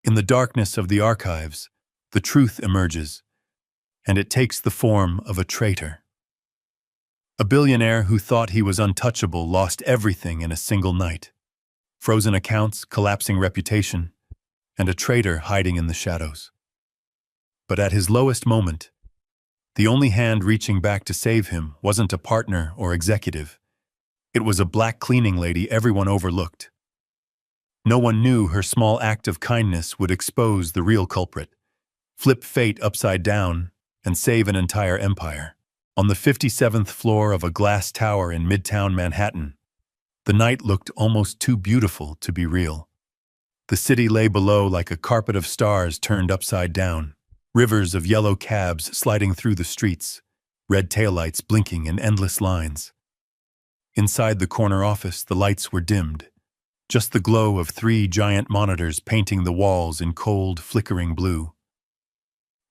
In the darkness of the archives, the truth emerges, and it takes the form of a traitor. A billionaire who thought he was untouchable lost everything in a single night. Frozen accounts, collapsing reputation, and a traitor hiding in the shadows. But at his lowest moment, the only hand reaching back to save him wasn't a partner or executive. It was a black cleaning lady everyone overlooked. No one knew her small act of kindness would expose the real culprit, flip fate upside down, and save an entire empire. On the 57th floor of a glass tower in Midtown Manhattan, the night looked almost too beautiful to be real. The city lay below like a carpet of stars turned upside down, rivers of yellow cabs sliding through the streets, red taillights blinking in endless lines. Inside the corner office, the lights were dimmed, just the glow of 3 giant monitors painting the walls in cold, flickering blue.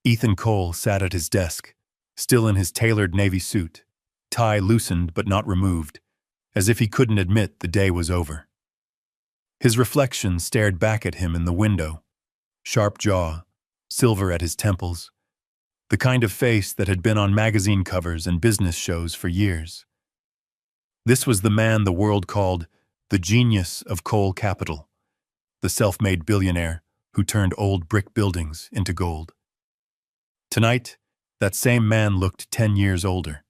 Ethan Cole sat at his desk, still in his tailored navy suit, tie loosened but not removed, as if he couldn't admit the day was over. His reflection stared back at him in the window, sharp jaw, silver at his temples, the kind of face that had been on magazine covers and business shows for years. This was the man the world called the genius of Cole Capital, the self-made billionaire who turned old brick buildings into gold. Tonight, that same man looked 10 years older.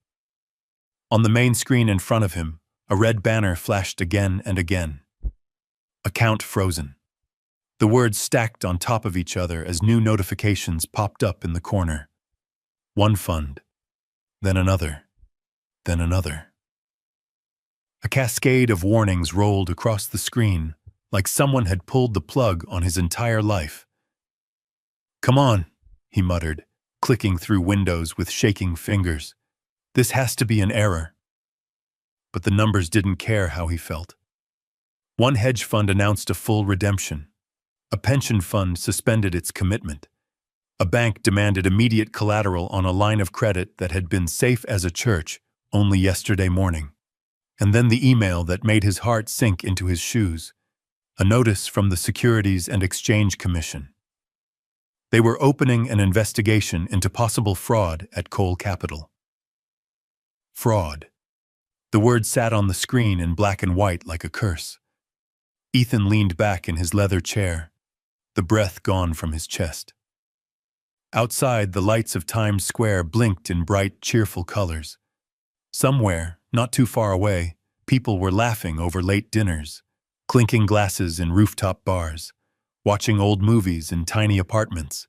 On the main screen in front of him, a red banner flashed again and again. Account frozen. The words stacked on top of each other as new notifications popped up in the corner. One fund, then another, then another. A cascade of warnings rolled across the screen, like someone had pulled the plug on his entire life. "Come on," he muttered, clicking through windows with shaking fingers. "This has to be an error." But the numbers didn't care how he felt. One hedge fund announced a full redemption. A pension fund suspended its commitment. A bank demanded immediate collateral on a line of credit that had been safe as a church only yesterday morning. And then the email that made his heart sink into his shoes, a notice from the Securities and Exchange Commission. They were opening an investigation into possible fraud at Cole Capital. Fraud. The word sat on the screen in black and white like a curse. Ethan leaned back in his leather chair, the breath gone from his chest. Outside, the lights of Times Square blinked in bright, cheerful colors. Somewhere, not too far away, people were laughing over late dinners, clinking glasses in rooftop bars, watching old movies in tiny apartments,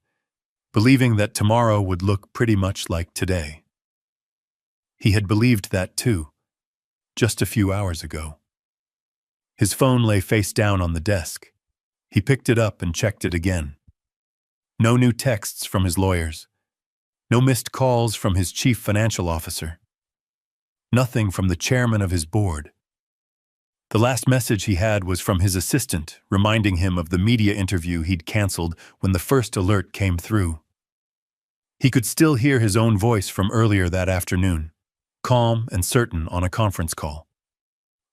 believing that tomorrow would look pretty much like today. He had believed that too, just a few hours ago. His phone lay face down on the desk. He picked it up and checked it again. No new texts from his lawyers. No missed calls from his chief financial officer. Nothing from the chairman of his board. The last message he had was from his assistant, reminding him of the media interview he'd canceled when the first alert came through. He could still hear his own voice from earlier that afternoon, calm and certain on a conference call.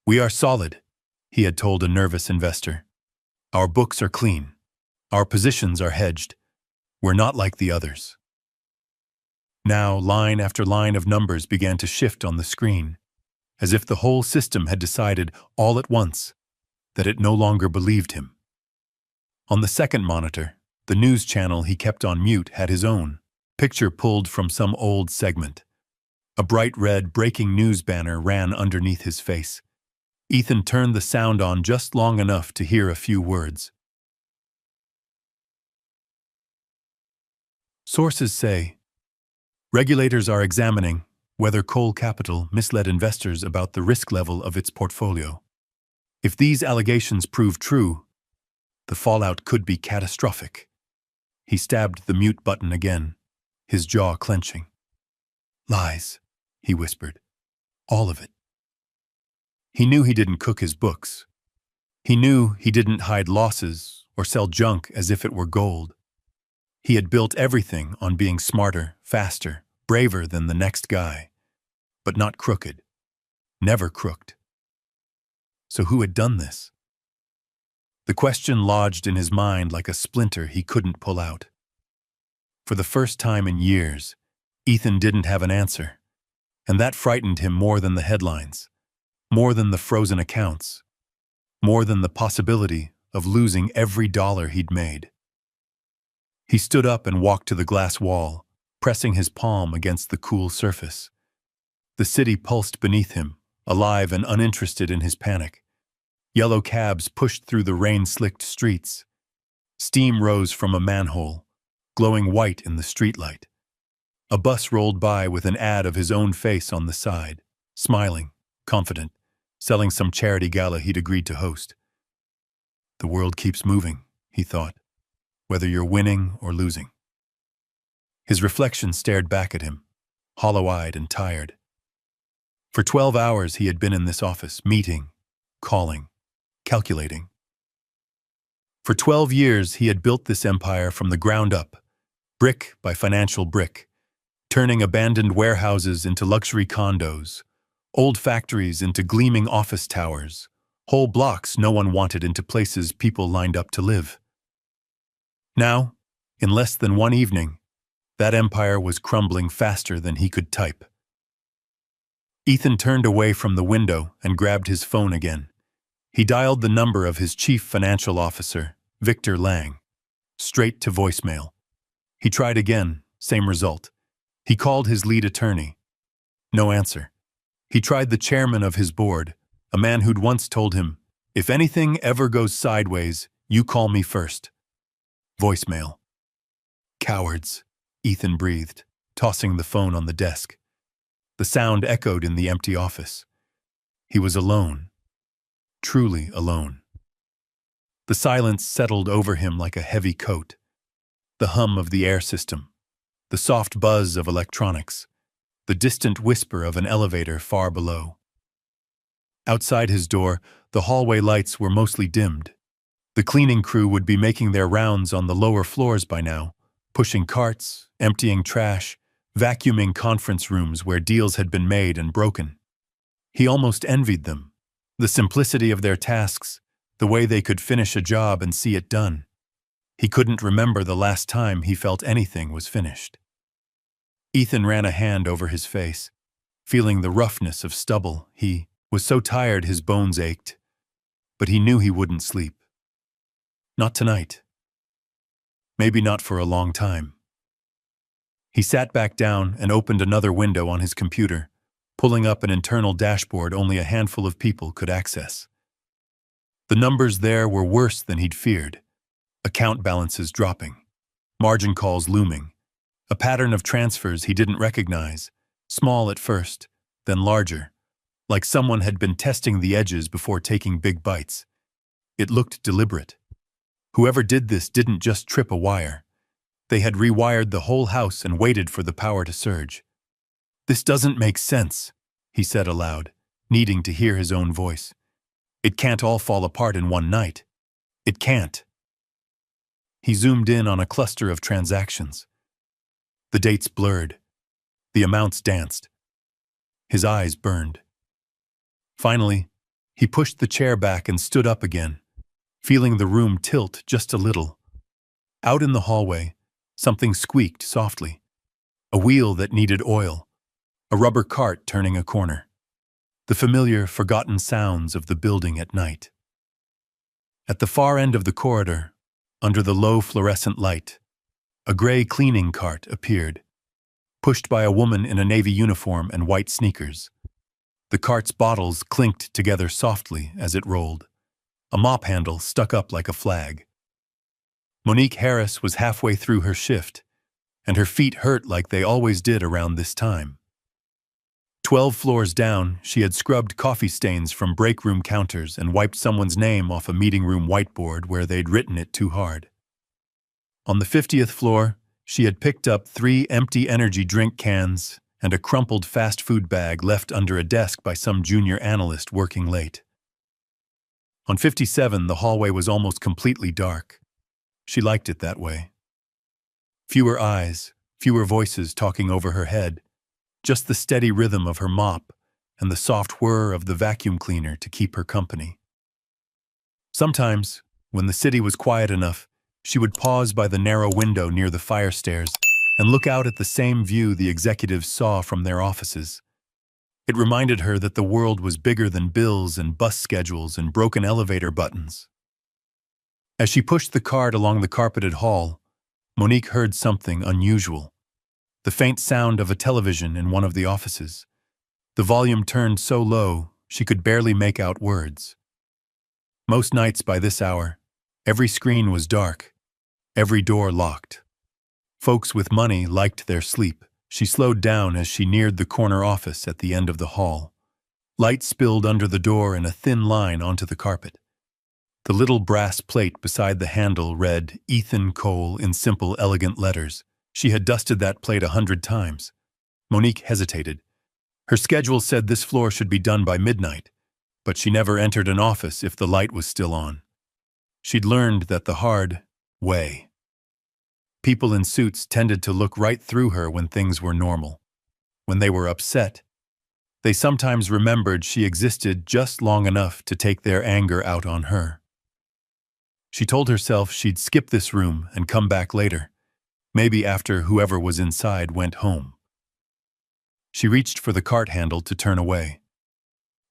"We are solid," he had told a nervous investor. "Our books are clean. Our positions are hedged. We're not like the others." Now, line after line of numbers began to shift on the screen, as if the whole system had decided all at once that it no longer believed him. On the second monitor, the news channel he kept on mute had his own picture pulled from some old segment. A bright red breaking news banner ran underneath his face. Ethan turned the sound on just long enough to hear a few words. Sources say, regulators are examining whether Cole Capital misled investors about the risk level of its portfolio. If these allegations prove true, the fallout could be catastrophic. He stabbed the mute button again, his jaw clenching. "Lies," he whispered. "All of it." He knew he didn't cook his books. He knew he didn't hide losses or sell junk as if it were gold. He had built everything on being smarter, faster, braver than the next guy, but not crooked. Never crooked. So who had done this? The question lodged in his mind like a splinter he couldn't pull out. For the first time in years, Ethan didn't have an answer, and that frightened him more than the headlines, more than the frozen accounts, more than the possibility of losing every dollar he'd made. He stood up and walked to the glass wall, pressing his palm against the cool surface. The city pulsed beneath him, alive and uninterested in his panic. Yellow cabs pushed through the rain-slicked streets. Steam rose from a manhole, glowing white in the streetlight. A bus rolled by with an ad of his own face on the side, smiling, confident, selling some charity gala he'd agreed to host. The world keeps moving, he thought, whether you're winning or losing. His reflection stared back at him, hollow-eyed and tired. For 12 hours he had been in this office, meeting, calling, calculating. For 12 years he had built this empire from the ground up, brick by financial brick, turning abandoned warehouses into luxury condos, old factories into gleaming office towers, whole blocks no one wanted into places people lined up to live. Now, in less than one evening, that empire was crumbling faster than he could type. Ethan turned away from the window and grabbed his phone again. He dialed the number of his chief financial officer, Victor Lang, straight to voicemail. He tried again, same result. He called his lead attorney. No answer. He tried the chairman of his board, a man who'd once told him, "If anything ever goes sideways, you call me first." Voicemail. "Cowards," Ethan breathed, tossing the phone on the desk. The sound echoed in the empty office. He was alone. Truly alone. The silence settled over him like a heavy coat. The hum of the air system, the soft buzz of electronics, the distant whisper of an elevator far below. Outside his door, the hallway lights were mostly dimmed. The cleaning crew would be making their rounds on the lower floors by now, pushing carts, emptying trash, vacuuming conference rooms where deals had been made and broken. He almost envied them, the simplicity of their tasks, the way they could finish a job and see it done. He couldn't remember the last time he felt anything was finished. Ethan ran a hand over his face, feeling the roughness of stubble. He was so tired his bones ached, but he knew he wouldn't sleep. Not tonight. Maybe not for a long time. He sat back down and opened another window on his computer, pulling up an internal dashboard only a handful of people could access. The numbers there were worse than he'd feared. Account balances dropping, margin calls looming, a pattern of transfers he didn't recognize, small at first, then larger, like someone had been testing the edges before taking big bites. It looked deliberate. Whoever did this didn't just trip a wire. They had rewired the whole house and waited for the power to surge. "This doesn't make sense," he said aloud, needing to hear his own voice. "It can't all fall apart in one night. It can't." He zoomed in on a cluster of transactions. The dates blurred. The amounts danced. His eyes burned. Finally, he pushed the chair back and stood up again, feeling the room tilt just a little. Out in the hallway, something squeaked softly. A wheel that needed oil. A rubber cart turning a corner. The familiar, forgotten sounds of the building at night. At the far end of the corridor, under the low fluorescent light, a gray cleaning cart appeared, pushed by a woman in a navy uniform and white sneakers. The cart's bottles clinked together softly as it rolled. A mop handle stuck up like a flag. Monique Harris was halfway through her shift, and her feet hurt like they always did around this time. 12 floors down, she had scrubbed coffee stains from break room counters and wiped someone's name off a meeting room whiteboard where they'd written it too hard. On the 50th floor, she had picked up 3 empty energy drink cans and a crumpled fast food bag left under a desk by some junior analyst working late. On 57, the hallway was almost completely dark. She liked it that way. Fewer eyes, fewer voices talking over her head, just the steady rhythm of her mop and the soft whir of the vacuum cleaner to keep her company. Sometimes, when the city was quiet enough, she would pause by the narrow window near the fire stairs and look out at the same view the executives saw from their offices. It reminded her that the world was bigger than bills and bus schedules and broken elevator buttons. As she pushed the cart along the carpeted hall, Monique heard something unusual. The faint sound of a television in one of the offices. The volume turned so low, she could barely make out words. Most nights by this hour, every screen was dark, every door locked. Folks with money liked their sleep. She slowed down as she neared the corner office at the end of the hall. Light spilled under the door in a thin line onto the carpet. The little brass plate beside the handle read Ethan Cole in simple, elegant letters. She had dusted that plate 100 times. Monique hesitated. Her schedule said this floor should be done by midnight, but she never entered an office if the light was still on. She'd learned that the hard way. People in suits tended to look right through her when things were normal. When they were upset, they sometimes remembered she existed just long enough to take their anger out on her. She told herself she'd skip this room and come back later, maybe after whoever was inside went home. She reached for the cart handle to turn away.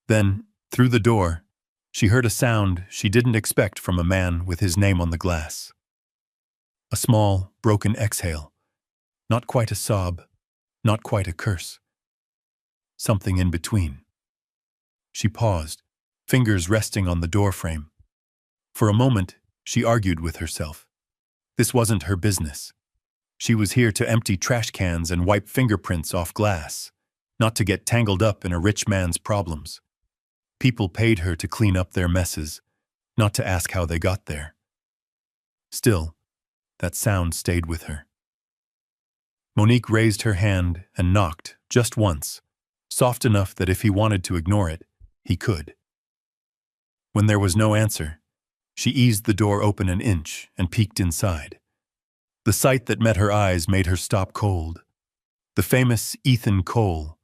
Then, through the door, she heard a sound she didn't expect from a man with his name on the glass. A small, broken exhale. Not quite a sob, not quite a curse. Something in between. She paused, fingers resting on the doorframe. For a moment, she argued with herself. This wasn't her business. She was here to empty trash cans and wipe fingerprints off glass, not to get tangled up in a rich man's problems. People paid her to clean up their messes, not to ask how they got there. Still, that sound stayed with her. Monique raised her hand and knocked, just once, soft enough that if he wanted to ignore it, he could. When there was no answer, she eased the door open an inch and peeked inside. The sight that met her eyes made her stop cold. The famous Ethan Cole,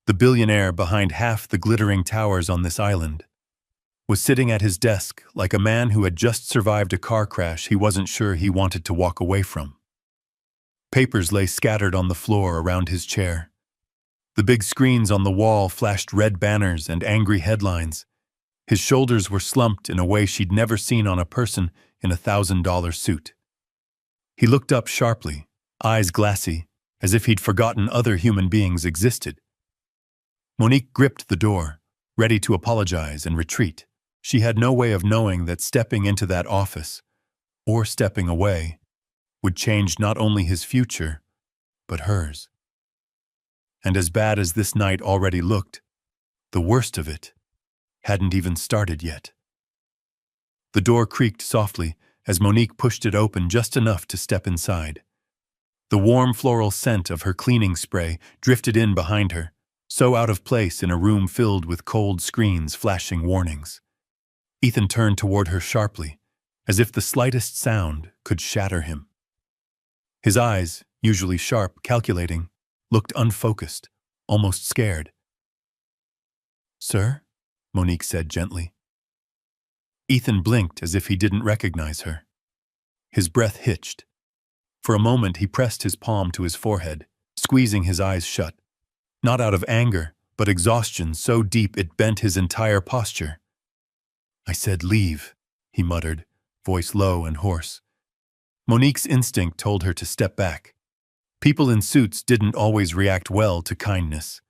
the billionaire behind half the glittering towers on this island, was sitting at his desk like a man who had just survived a car crash he wasn't sure he wanted to walk away from. Papers lay scattered on the floor around his chair. The big screens on the wall flashed red banners and angry headlines. His shoulders were slumped in a way she'd never seen on a person in a $1,000 suit. He looked up sharply, eyes glassy, as if he'd forgotten other human beings existed. Monique gripped the door, ready to apologize and retreat. She had no way of knowing that stepping into that office, or stepping away, would change not only his future, but hers. And as bad as this night already looked, the worst of it hadn't even started yet. The door creaked softly as Monique pushed it open just enough to step inside. The warm floral scent of her cleaning spray drifted in behind her, so out of place in a room filled with cold screens flashing warnings. Ethan turned toward her sharply, as if the slightest sound could shatter him. His eyes, usually sharp, calculating, looked unfocused, almost scared. "Sir?" Monique said gently. Ethan blinked as if he didn't recognize her. His breath hitched. For a moment he pressed his palm to his forehead, squeezing his eyes shut. Not out of anger, but exhaustion so deep it bent his entire posture. "I said leave," he muttered, voice low and hoarse. Monique's instinct told her to step back. People in suits didn't always react well to kindness.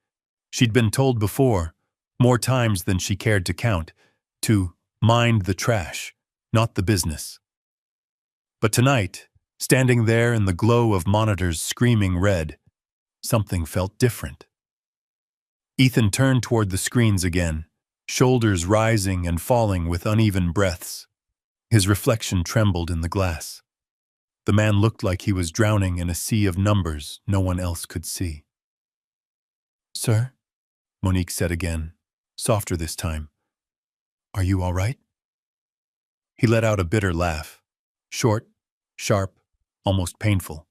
She'd been told before, more times than she cared to count, to mind the trash, not the business. But tonight, standing there in the glow of monitors screaming red, something felt different. Ethan turned toward the screens again, shoulders rising and falling with uneven breaths. His reflection trembled in the glass. The man looked like he was drowning in a sea of numbers no one else could see. "Sir?" Monique said again, softer this time. "Are you all right?" He let out a bitter laugh, short, sharp, almost painful.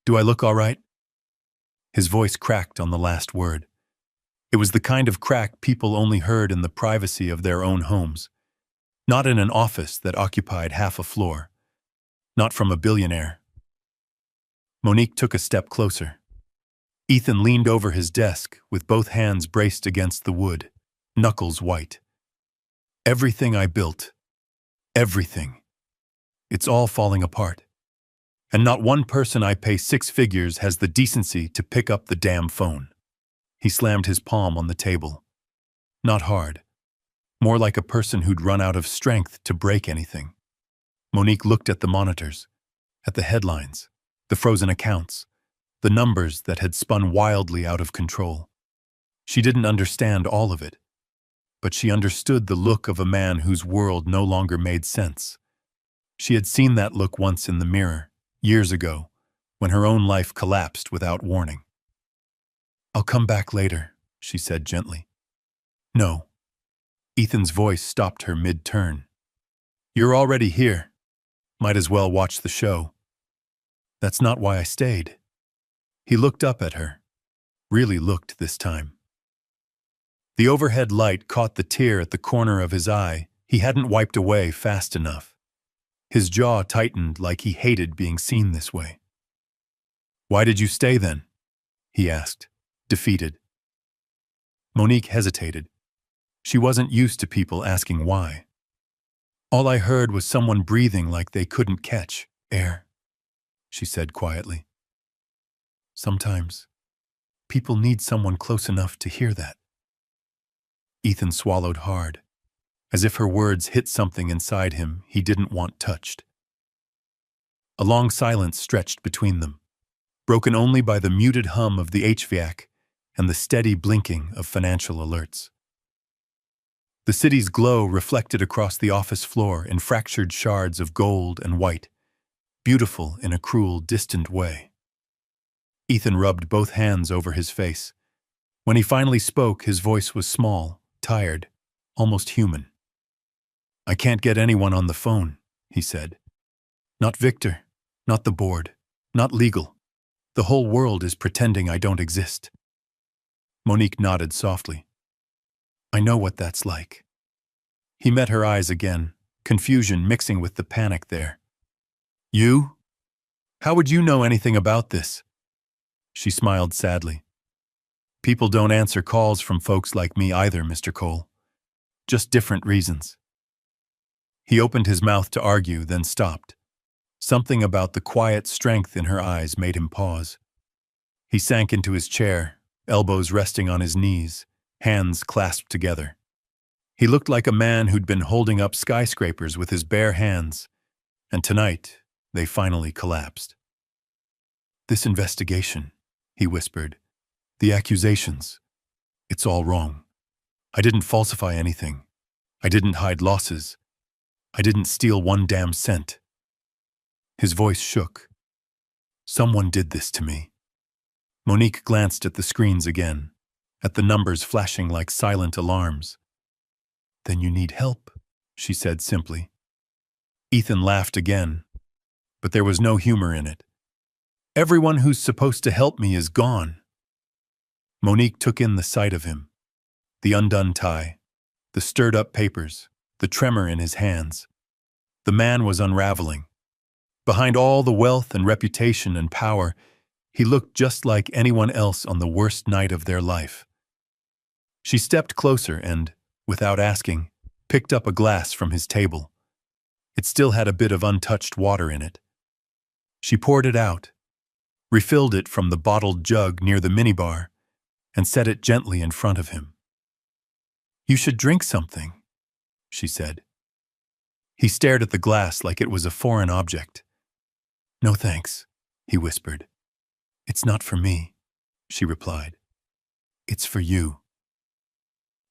"Do I look all right?" His voice cracked on the last word. It was the kind of crack people only heard in the privacy of their own homes. Not in an office that occupied half a floor. Not from a billionaire. Monique took a step closer. Ethan leaned over his desk with both hands braced against the wood, knuckles white. Everything I built. Everything. It's all falling apart. And not one person I pay 6 figures has the decency to pick up the damn phone. He slammed his palm on the table. Not hard. More like a person who'd run out of strength to break anything. Monique looked at the monitors, at the headlines, the frozen accounts, the numbers that had spun wildly out of control. She didn't understand all of it, but she understood the look of a man whose world no longer made sense. She had seen that look once in the mirror, years ago, when her own life collapsed without warning. "I'll come back later," she said gently. "No." Ethan's voice stopped her mid-turn. "You're already here. Might as well watch the show." "That's not why I stayed." He looked up at her. Really looked this time. The overhead light caught the tear at the corner of his eye he hadn't wiped away fast enough. His jaw tightened like he hated being seen this way. "Why did you stay then?" he asked, defeated. Monique hesitated. She wasn't used to people asking why. "All I heard was someone breathing like they couldn't catch air," she said quietly. "Sometimes, people need someone close enough to hear that." Ethan swallowed hard, as if her words hit something inside him he didn't want touched. A long silence stretched between them, broken only by the muted hum of the HVAC and the steady blinking of financial alerts. The city's glow reflected across the office floor in fractured shards of gold and white, beautiful in a cruel, distant way. Ethan rubbed both hands over his face. When he finally spoke, his voice was small, tired, almost human. "I can't get anyone on the phone," he said. "Not Victor, not the board, not legal. The whole world is pretending I don't exist." Monique nodded softly. "I know what that's like." He met her eyes again, confusion mixing with the panic there. "You? How would you know anything about this?" She smiled sadly. "People don't answer calls from folks like me either, Mr. Cole. Just different reasons." He opened his mouth to argue, then stopped. Something about the quiet strength in her eyes made him pause. He sank into his chair, elbows resting on his knees, hands clasped together. He looked like a man who'd been holding up skyscrapers with his bare hands, and tonight they finally collapsed. "This investigation," he whispered. "The accusations. It's all wrong. I didn't falsify anything. I didn't hide losses. I didn't steal one damn cent." His voice shook. "Someone did this to me." Monique glanced at the screens again, at the numbers flashing like silent alarms. "Then you need help," she said simply. Ethan laughed again, but there was no humor in it. "Everyone who's supposed to help me is gone." Monique took in the sight of him. The undone tie, the stirred-up papers, the tremor in his hands. The man was unraveling. Behind all the wealth and reputation and power, he looked just like anyone else on the worst night of their life. She stepped closer and, without asking, picked up a glass from his table. It still had a bit of untouched water in it. She poured it out, refilled it from the bottled jug near the minibar, and set it gently in front of him. "You should drink something," she said. He stared at the glass like it was a foreign object. "No thanks," he whispered. "It's not for me," she replied. "It's for you."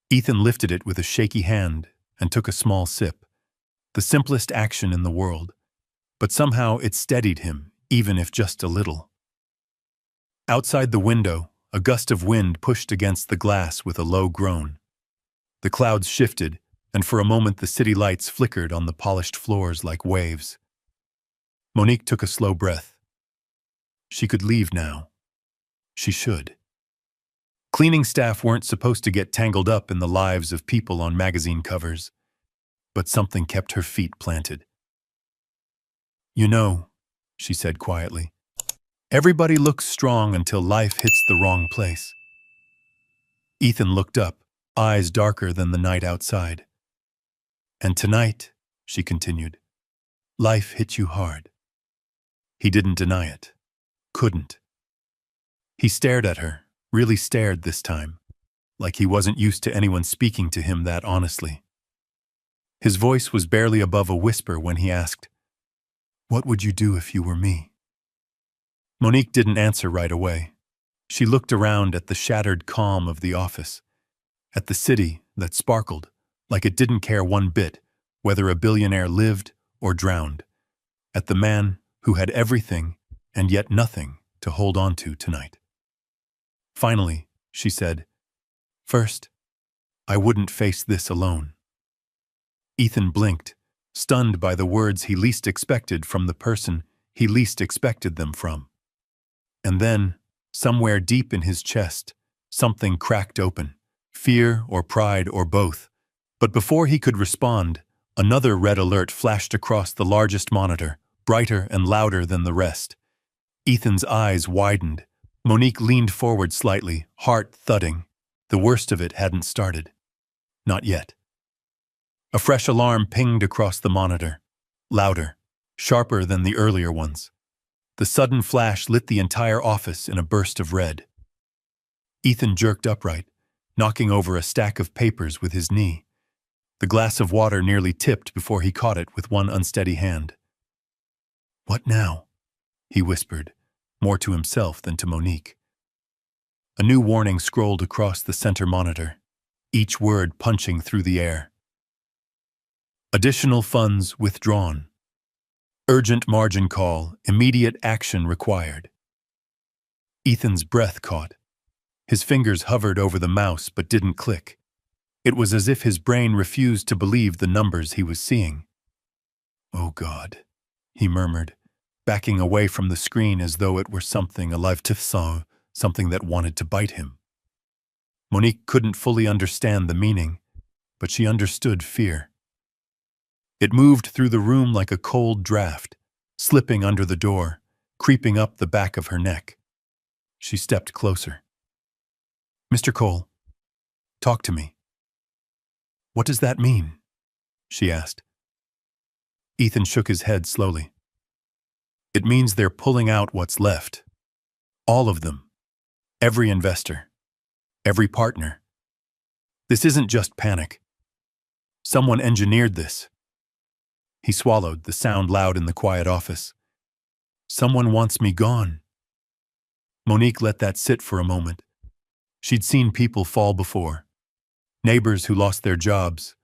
Ethan lifted it with a shaky hand and took a small sip, the simplest action in the world, but somehow it steadied him, even if just a little. Outside the window, a gust of wind pushed against the glass with a low groan. The clouds shifted, and for a moment the city lights flickered on the polished floors like waves. Monique took a slow breath. She could leave now. She should. Cleaning staff weren't supposed to get tangled up in the lives of people on magazine covers. but something kept her feet planted. "You know," she said quietly, "everybody looks strong until life hits the wrong place." Ethan looked up, eyes darker than the night outside. "And tonight," she continued, "life hit you hard." He didn't deny it. Couldn't. He stared at her, really stared this time, like he wasn't used to anyone speaking to him that honestly. His voice was barely above a whisper when he asked, "What would you do if you were me?" Monique didn't answer right away. She looked around at the shattered calm of the office, at the city that sparkled like it didn't care one bit whether a billionaire lived or drowned, at the man who had everything and yet nothing to hold on to tonight. Finally, she said, "First, I wouldn't face this alone." Ethan blinked, stunned by the words he least expected from the person he least expected them from. And then, somewhere deep in his chest, something cracked open, fear or pride or both. But before he could respond, another red alert flashed across the largest monitor, brighter and louder than the rest. Ethan's eyes widened. Monique leaned forward slightly, heart thudding. The worst of it hadn't started. Not yet. A fresh alarm pinged across the monitor, louder, sharper than the earlier ones. The sudden flash lit the entire office in a burst of red. Ethan jerked upright, knocking over a stack of papers with his knee. The glass of water nearly tipped before he caught it with one unsteady hand. "What now?" he whispered, more to himself than to Monique. A new warning scrolled across the center monitor, each word punching through the air. "Additional funds withdrawn. Urgent margin call, immediate action required." Ethan's breath caught. His fingers hovered over the mouse but didn't click. It was as if his brain refused to believe the numbers he was seeing. "Oh God," he murmured, backing away from the screen as though it were something alive to saw, something that wanted to bite him. Monique couldn't fully understand the meaning, but she understood fear. It moved through the room like a cold draft, slipping under the door, creeping up the back of her neck. She stepped closer. "Mr. Cole, talk to me." "What does that mean?" she asked. Ethan shook his head slowly. "It means they're pulling out what's left. All of them. Every investor. Every partner. This isn't just panic. Someone engineered this." He swallowed, the sound loud in the quiet office. "Someone wants me gone." Monique let that sit for a moment. She'd seen people fall before. Neighbors who lost their jobs.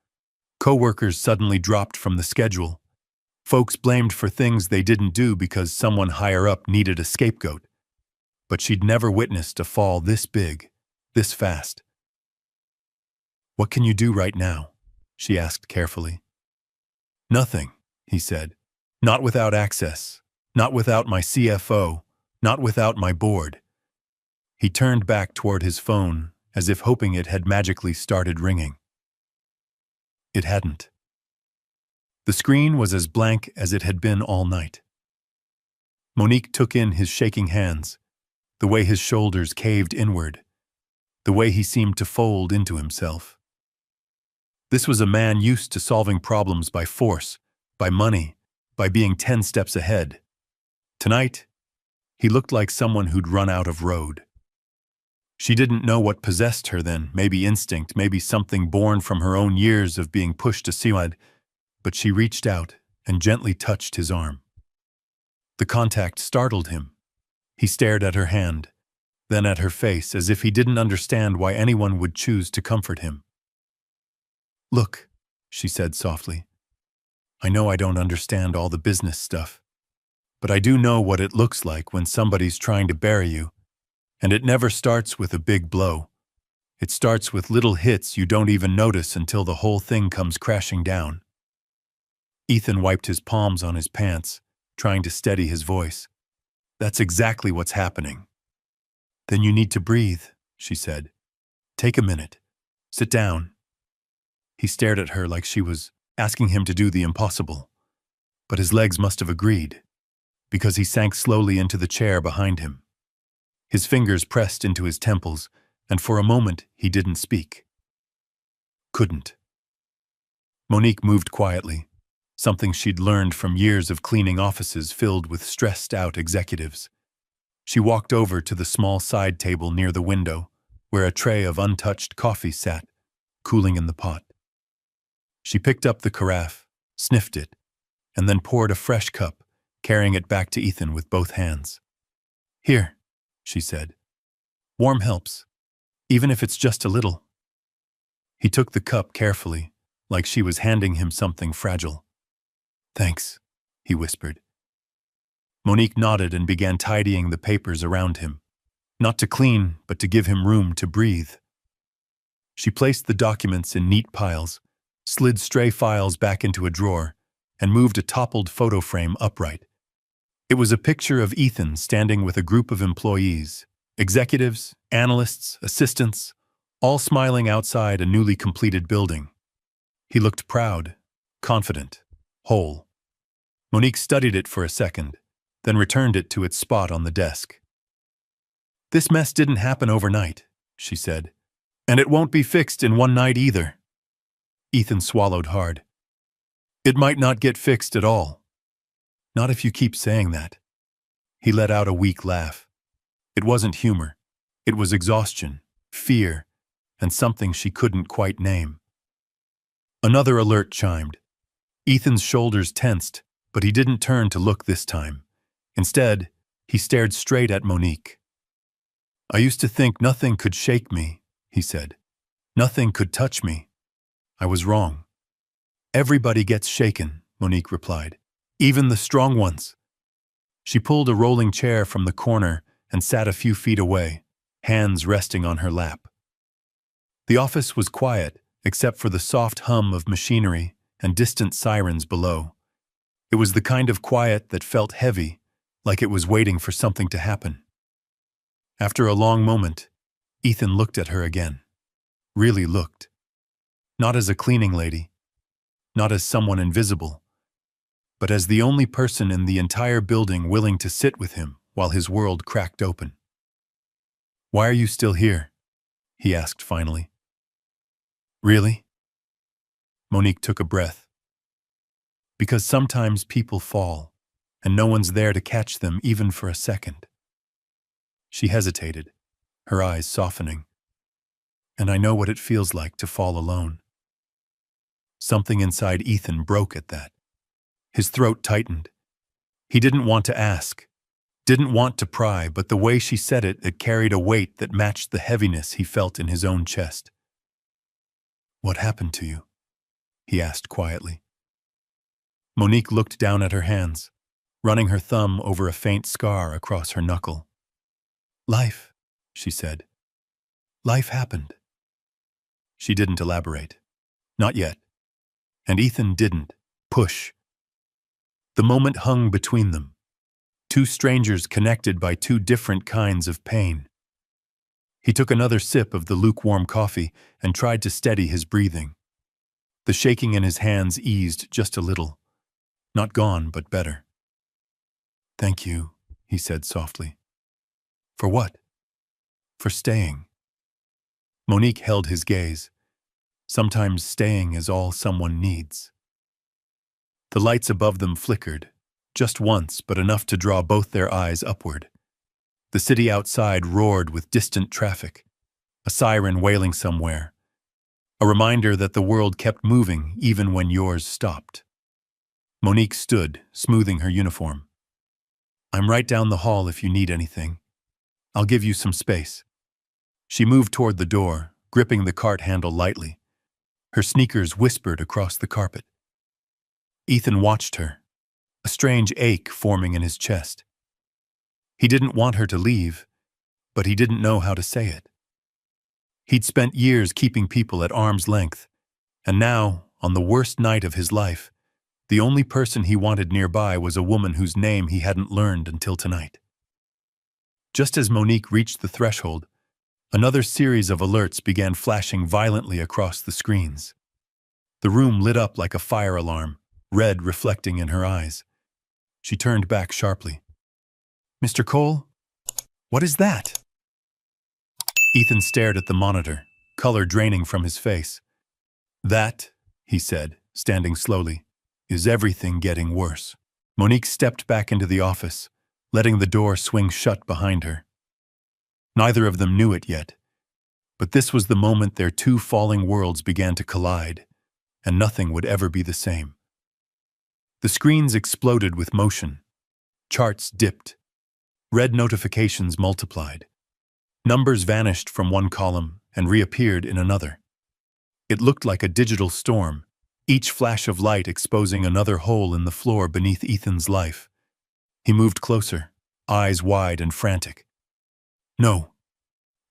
Co-workers suddenly dropped from the schedule. Folks blamed for things they didn't do because someone higher up needed a scapegoat. But she'd never witnessed a fall this big, this fast. "What can you do right now?" she asked carefully. "Nothing," he said. "Not without access. Not without my CFO. Not without my board." He turned back toward his phone, as if hoping it had magically started ringing. It hadn't. The screen was as blank as it had been all night. Monique took in his shaking hands, the way his shoulders caved inward, the way he seemed to fold into himself. This was a man used to solving problems by force, by money, by being 10 steps ahead. Tonight, he looked like someone who'd run out of road. She didn't know what possessed her then, maybe instinct, maybe something born from her own years of being pushed aside, but she reached out and gently touched his arm. The contact startled him. He stared at her hand, then at her face as if he didn't understand why anyone would choose to comfort him. "Look," she said softly, "I know I don't understand all the business stuff, but I do know what it looks like when somebody's trying to bury you, and it never starts with a big blow. It starts with little hits you don't even notice until the whole thing comes crashing down." Ethan wiped his palms on his pants, trying to steady his voice. "That's exactly what's happening." "Then you need to breathe," she said. "Take a minute. Sit down." He stared at her like she was asking him to do the impossible. But his legs must have agreed, because he sank slowly into the chair behind him. His fingers pressed into his temples, and for a moment he didn't speak. Couldn't. Monique moved quietly, something she'd learned from years of cleaning offices filled with stressed-out executives. She walked over to the small side table near the window, where a tray of untouched coffee sat, cooling in the pot. She picked up the carafe, sniffed it, and then poured a fresh cup, carrying it back to Ethan with both hands. "Here," she said. "Warm helps, even if it's just a little." He took the cup carefully, like she was handing him something fragile. "Thanks," he whispered. Monique nodded and began tidying the papers around him, not to clean, but to give him room to breathe. She placed the documents in neat piles, slid stray files back into a drawer, and moved a toppled photo frame upright. It was a picture of Ethan standing with a group of employees, executives, analysts, assistants, all smiling outside a newly completed building. He looked proud, confident, whole. Monique studied it for a second, then returned it to its spot on the desk. "This mess didn't happen overnight," she said, "and it won't be fixed in one night either." Ethan swallowed hard. "It might not get fixed at all. Not if you keep saying that." He let out a weak laugh. It wasn't humor. It was exhaustion, fear, and something she couldn't quite name. Another alert chimed. Ethan's shoulders tensed, but he didn't turn to look this time. Instead, he stared straight at Monique. "I used to think nothing could shake me," he said. "Nothing could touch me. I was wrong." "Everybody gets shaken," Monique replied. "Even the strong ones." She pulled a rolling chair from the corner and sat a few feet away, hands resting on her lap. The office was quiet, except for the soft hum of machinery and distant sirens below. It was the kind of quiet that felt heavy, like it was waiting for something to happen. After a long moment, Ethan looked at her again. Really looked. Not as a cleaning lady, not as someone invisible, but as the only person in the entire building willing to sit with him while his world cracked open. "Why are you still here?" he asked finally. "Really?" Monique took a breath. "Because sometimes people fall, and no one's there to catch them even for a second." She hesitated, her eyes softening. "And I know what it feels like to fall alone." Something inside Ethan broke at that. His throat tightened. He didn't want to ask, didn't want to pry, but the way she said it carried a weight that matched the heaviness he felt in his own chest. "What happened to you?" he asked quietly. Monique looked down at her hands, running her thumb over a faint scar across her knuckle. "Life," she said. "Life happened." She didn't elaborate. Not yet. And Ethan didn't push. The moment hung between them, two strangers connected by two different kinds of pain. He took another sip of the lukewarm coffee and tried to steady his breathing. The shaking in his hands eased just a little. Not gone, but better. "Thank you," he said softly. "For what?" "For staying." Monique held his gaze. Sometimes staying is all someone needs. The lights above them flickered, just once, but enough to draw both their eyes upward. The city outside roared with distant traffic, a siren wailing somewhere, a reminder that the world kept moving even when yours stopped. Monique stood, smoothing her uniform. "I'm right down the hall if you need anything. I'll give you some space." She moved toward the door, gripping the cart handle lightly. Her sneakers whispered across the carpet. Ethan watched her, a strange ache forming in his chest. He didn't want her to leave, but he didn't know how to say it. He'd spent years keeping people at arm's length, and now, on the worst night of his life, the only person he wanted nearby was a woman whose name he hadn't learned until tonight. Just as Monique reached the threshold, another series of alerts began flashing violently across the screens. The room lit up like a fire alarm, red reflecting in her eyes. She turned back sharply. "Mr. Cole? What is that?" Ethan stared at the monitor, color draining from his face. "That," he said, standing slowly, "is everything getting worse." Monique stepped back into the office, letting the door swing shut behind her. Neither of them knew it yet, but this was the moment their two falling worlds began to collide, and nothing would ever be the same. The screens exploded with motion. Charts dipped. Red notifications multiplied. Numbers vanished from one column and reappeared in another. It looked like a digital storm, each flash of light exposing another hole in the floor beneath Ethan's life. He moved closer, eyes wide and frantic. No,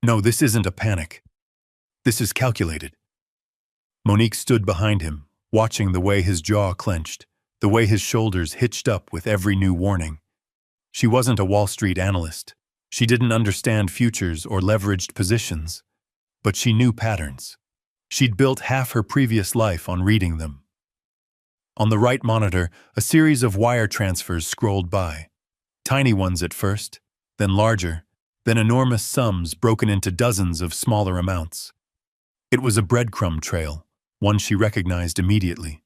this isn't a panic. This is calculated." Monique stood behind him, watching the way his jaw clenched, the way his shoulders hitched up with every new warning. She wasn't a Wall Street analyst. She didn't understand futures or leveraged positions, but she knew patterns. She'd built half her previous life on reading them. On the right monitor, a series of wire transfers scrolled by. Tiny ones at first, then larger, then enormous sums broken into dozens of smaller amounts. It was a breadcrumb trail, one she recognized immediately.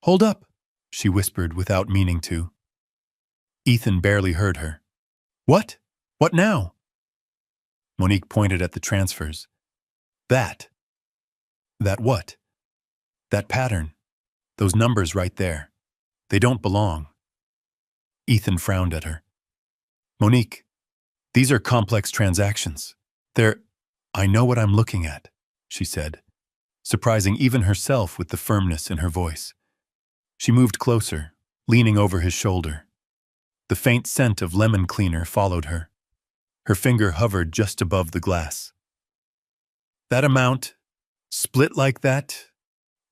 "Hold up," she whispered without meaning to. Ethan barely heard her. "What? What now?" Monique pointed at the transfers. That what? That pattern. Those numbers right there. They don't belong." Ethan frowned at her. "Monique, these are complex transactions. I know what I'm looking at," she said, surprising even herself with the firmness in her voice. She moved closer, leaning over his shoulder. The faint scent of lemon cleaner followed her. Her finger hovered just above the glass. "That amount, split like that,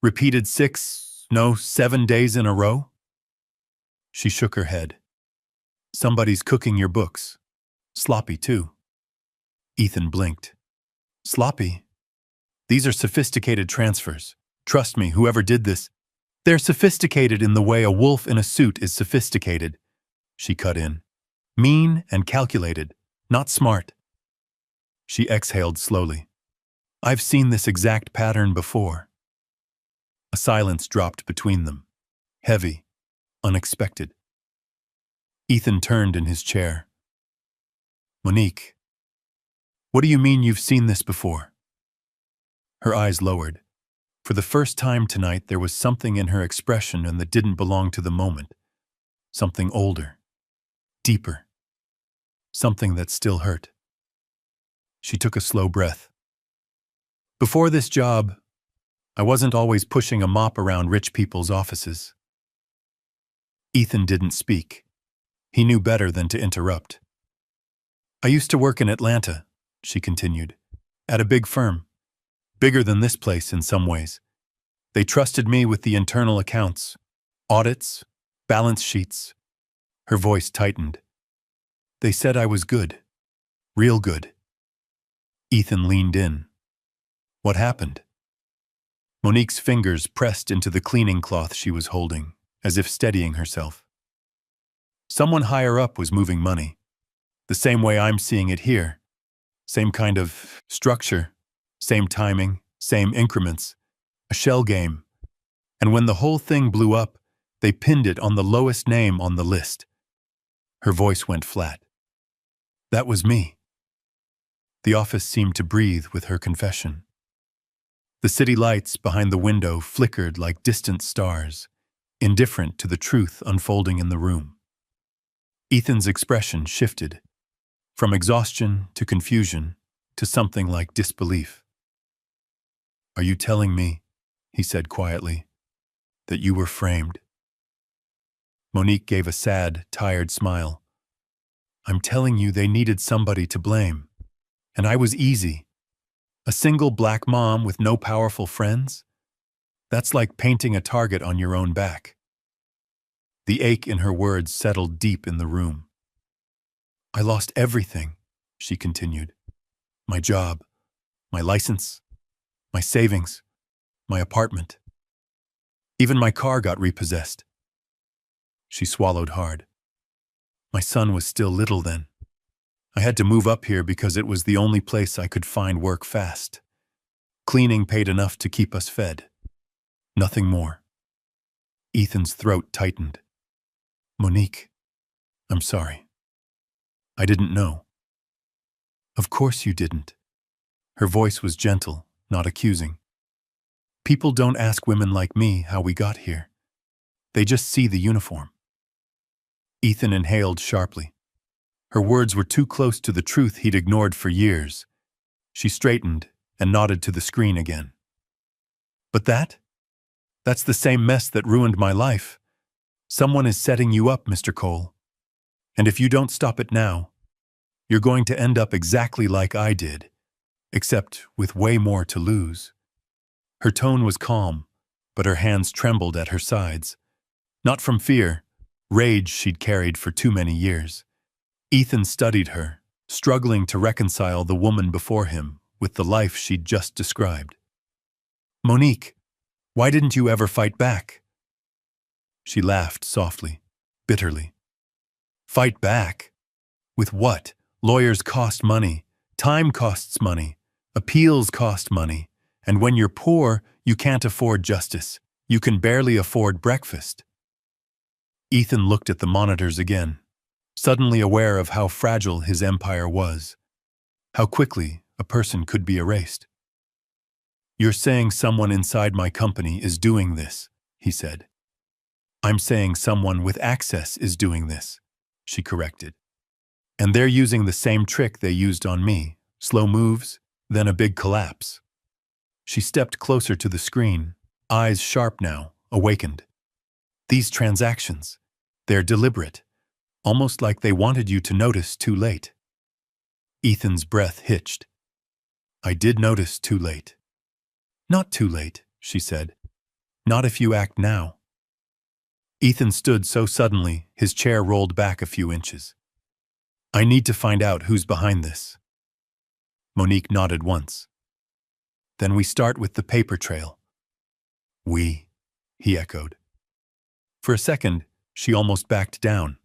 repeated 7 days in a row?" She shook her head. "Somebody's cooking your books. Sloppy, too." Ethan blinked. "Sloppy? These are sophisticated transfers. Trust me, whoever did this, they're sophisticated in the way a wolf in a suit is sophisticated," she cut in. "Mean and calculated, not smart." She exhaled slowly. "I've seen this exact pattern before." A silence dropped between them, heavy, unexpected. Ethan turned in his chair. "Monique, what do you mean you've seen this before?" Her eyes lowered. For the first time tonight, there was something in her expression and that didn't belong to the moment. Something older, deeper. Something that still hurt. She took a slow breath. "Before this job, I wasn't always pushing a mop around rich people's offices." Ethan didn't speak. He knew better than to interrupt. "I used to work in Atlanta," she continued, "at a big firm. Bigger than this place in some ways. They trusted me with the internal accounts, audits, balance sheets." Her voice tightened. "They said I was good. Real good." Ethan leaned in. "What happened?" Monique's fingers pressed into the cleaning cloth she was holding, as if steadying herself. "Someone higher up was moving money. The same way I'm seeing it here. Same kind of structure, same timing, same increments. A shell game. And when the whole thing blew up, they pinned it on the lowest name on the list." Her voice went flat. "That was me." The office seemed to breathe with her confession. The city lights behind the window flickered like distant stars, indifferent to the truth unfolding in the room. Ethan's expression shifted, from exhaustion to confusion to something like disbelief. "Are you telling me," he said quietly, "that you were framed?" Monique gave a sad, tired smile. "I'm telling you they needed somebody to blame. And I was easy. A single black mom with no powerful friends? That's like painting a target on your own back." The ache in her words settled deep in the room. "I lost everything," she continued. "My job, my license, my savings, my apartment. Even my car got repossessed." She swallowed hard. "My son was still little then. I had to move up here because it was the only place I could find work fast. Cleaning paid enough to keep us fed. Nothing more." Ethan's throat tightened. "Monique, I'm sorry. I didn't know." "Of course you didn't." Her voice was gentle, not accusing. "People don't ask women like me how we got here. They just see the uniform." Ethan inhaled sharply. Her words were too close to the truth he'd ignored for years. She straightened and nodded to the screen again. "But that's the same mess that ruined my life. Someone is setting you up, Mr. Cole. And if you don't stop it now, you're going to end up exactly like I did, except with way more to lose." Her tone was calm, but her hands trembled at her sides. Not from fear, rage she'd carried for too many years. Ethan studied her, struggling to reconcile the woman before him with the life she'd just described. "Monique, why didn't you ever fight back?" She laughed softly, bitterly. "Fight back? With what? Lawyers cost money, time costs money, appeals cost money, and when you're poor, you can't afford justice. You can barely afford breakfast." Ethan looked at the monitors again, suddenly aware of how fragile his empire was, how quickly a person could be erased. "You're saying someone inside my company is doing this," he said. "I'm saying someone with access is doing this," she corrected. "And they're using the same trick they used on me, slow moves, then a big collapse." She stepped closer to the screen, eyes sharp now, awakened. "These transactions, they're deliberate, almost like they wanted you to notice too late." Ethan's breath hitched. "I did notice too late." "Not too late," she said. "Not if you act now." Ethan stood so suddenly, his chair rolled back a few inches. "I need to find out who's behind this." Monique nodded once. "Then we start with the paper trail." "We," he echoed. For a second, she almost backed down,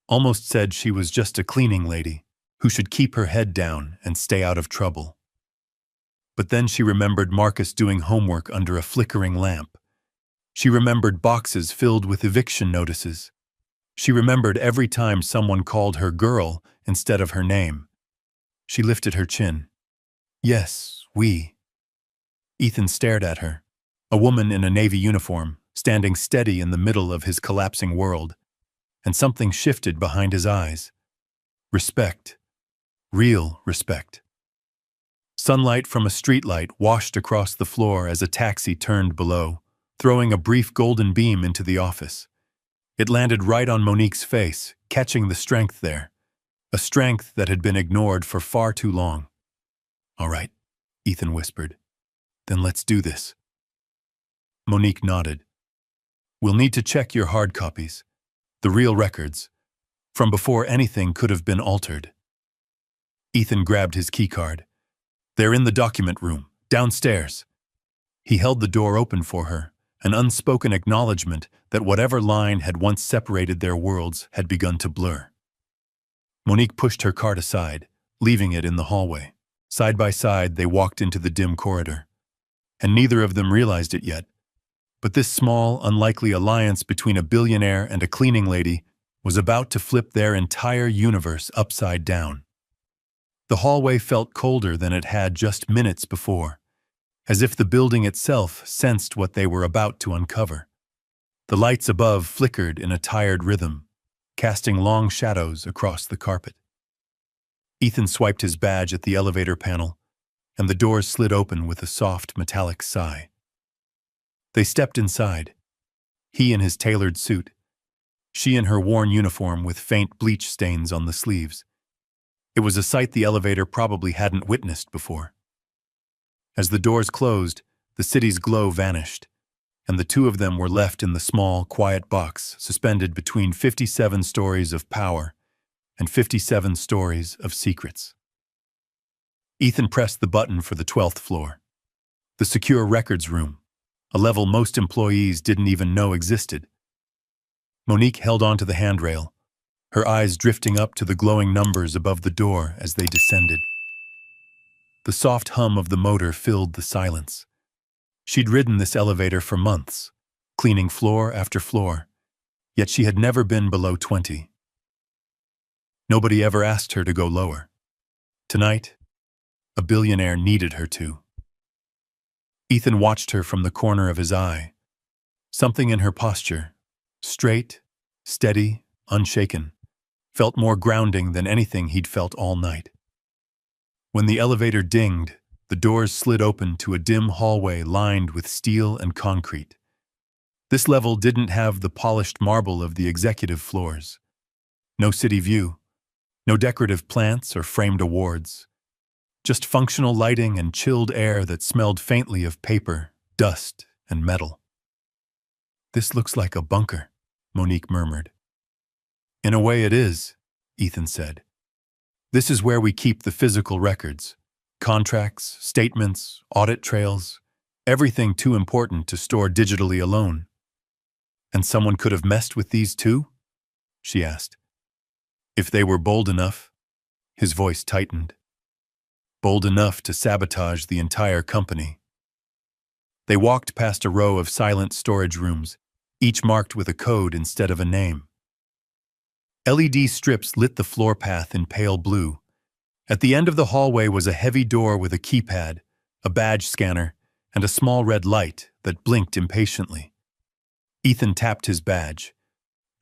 almost said she was just a cleaning lady who should keep her head down and stay out of trouble. But then she remembered Marcus doing homework under a flickering lamp. She remembered boxes filled with eviction notices. She remembered every time someone called her girl instead of her name. She lifted her chin. "Yes, we." Ethan stared at her, a woman in a Navy uniform, standing steady in the middle of his collapsing world, and something shifted behind his eyes. Respect. Real respect. Sunlight from a streetlight washed across the floor as a taxi turned below, throwing a brief golden beam into the office. It landed right on Monique's face, catching the strength there, a strength that had been ignored for far too long. "All right," Ethan whispered. "Then let's do this." Monique nodded. "We'll need to check your hard copies, the real records, from before anything could have been altered." Ethan grabbed his keycard. "They're in the document room, downstairs." He held the door open for her, an unspoken acknowledgement that whatever line had once separated their worlds had begun to blur. Monique pushed her cart aside, leaving it in the hallway. Side by side, they walked into the dim corridor. And neither of them realized it yet, but this small, unlikely alliance between a billionaire and a cleaning lady was about to flip their entire universe upside down. The hallway felt colder than it had just minutes before, as if the building itself sensed what they were about to uncover. The lights above flickered in a tired rhythm, casting long shadows across the carpet. Ethan swiped his badge at the elevator panel, and the doors slid open with a soft, metallic sigh. They stepped inside, he in his tailored suit, she in her worn uniform with faint bleach stains on the sleeves. It was a sight the elevator probably hadn't witnessed before. As the doors closed, the city's glow vanished, and the two of them were left in the small, quiet box suspended between 57 stories of power and 57 stories of secrets. Ethan pressed the button for the 12th floor, the secure records room, a level most employees didn't even know existed. Monique held onto the handrail, her eyes drifting up to the glowing numbers above the door as they descended. The soft hum of the motor filled the silence. She'd ridden this elevator for months, cleaning floor after floor, yet she had never been below 20. Nobody ever asked her to go lower. Tonight, a billionaire needed her to. Ethan watched her from the corner of his eye. Something in her posture, straight, steady, unshaken, felt more grounding than anything he'd felt all night. When the elevator dinged, the doors slid open to a dim hallway lined with steel and concrete. This level didn't have the polished marble of the executive floors. No city view, no decorative plants or framed awards. Just functional lighting and chilled air that smelled faintly of paper, dust, and metal. "This looks like a bunker," Monique murmured. "In a way it is," Ethan said. "This is where we keep the physical records. Contracts, statements, audit trails, everything too important to store digitally alone." "And someone could have messed with these too?" she asked. "If they were bold enough," his voice tightened. "Bold enough to sabotage the entire company." They walked past a row of silent storage rooms, each marked with a code instead of a name. LED strips lit the floor path in pale blue. At the end of the hallway was a heavy door with a keypad, a badge scanner, and a small red light that blinked impatiently. Ethan tapped his badge.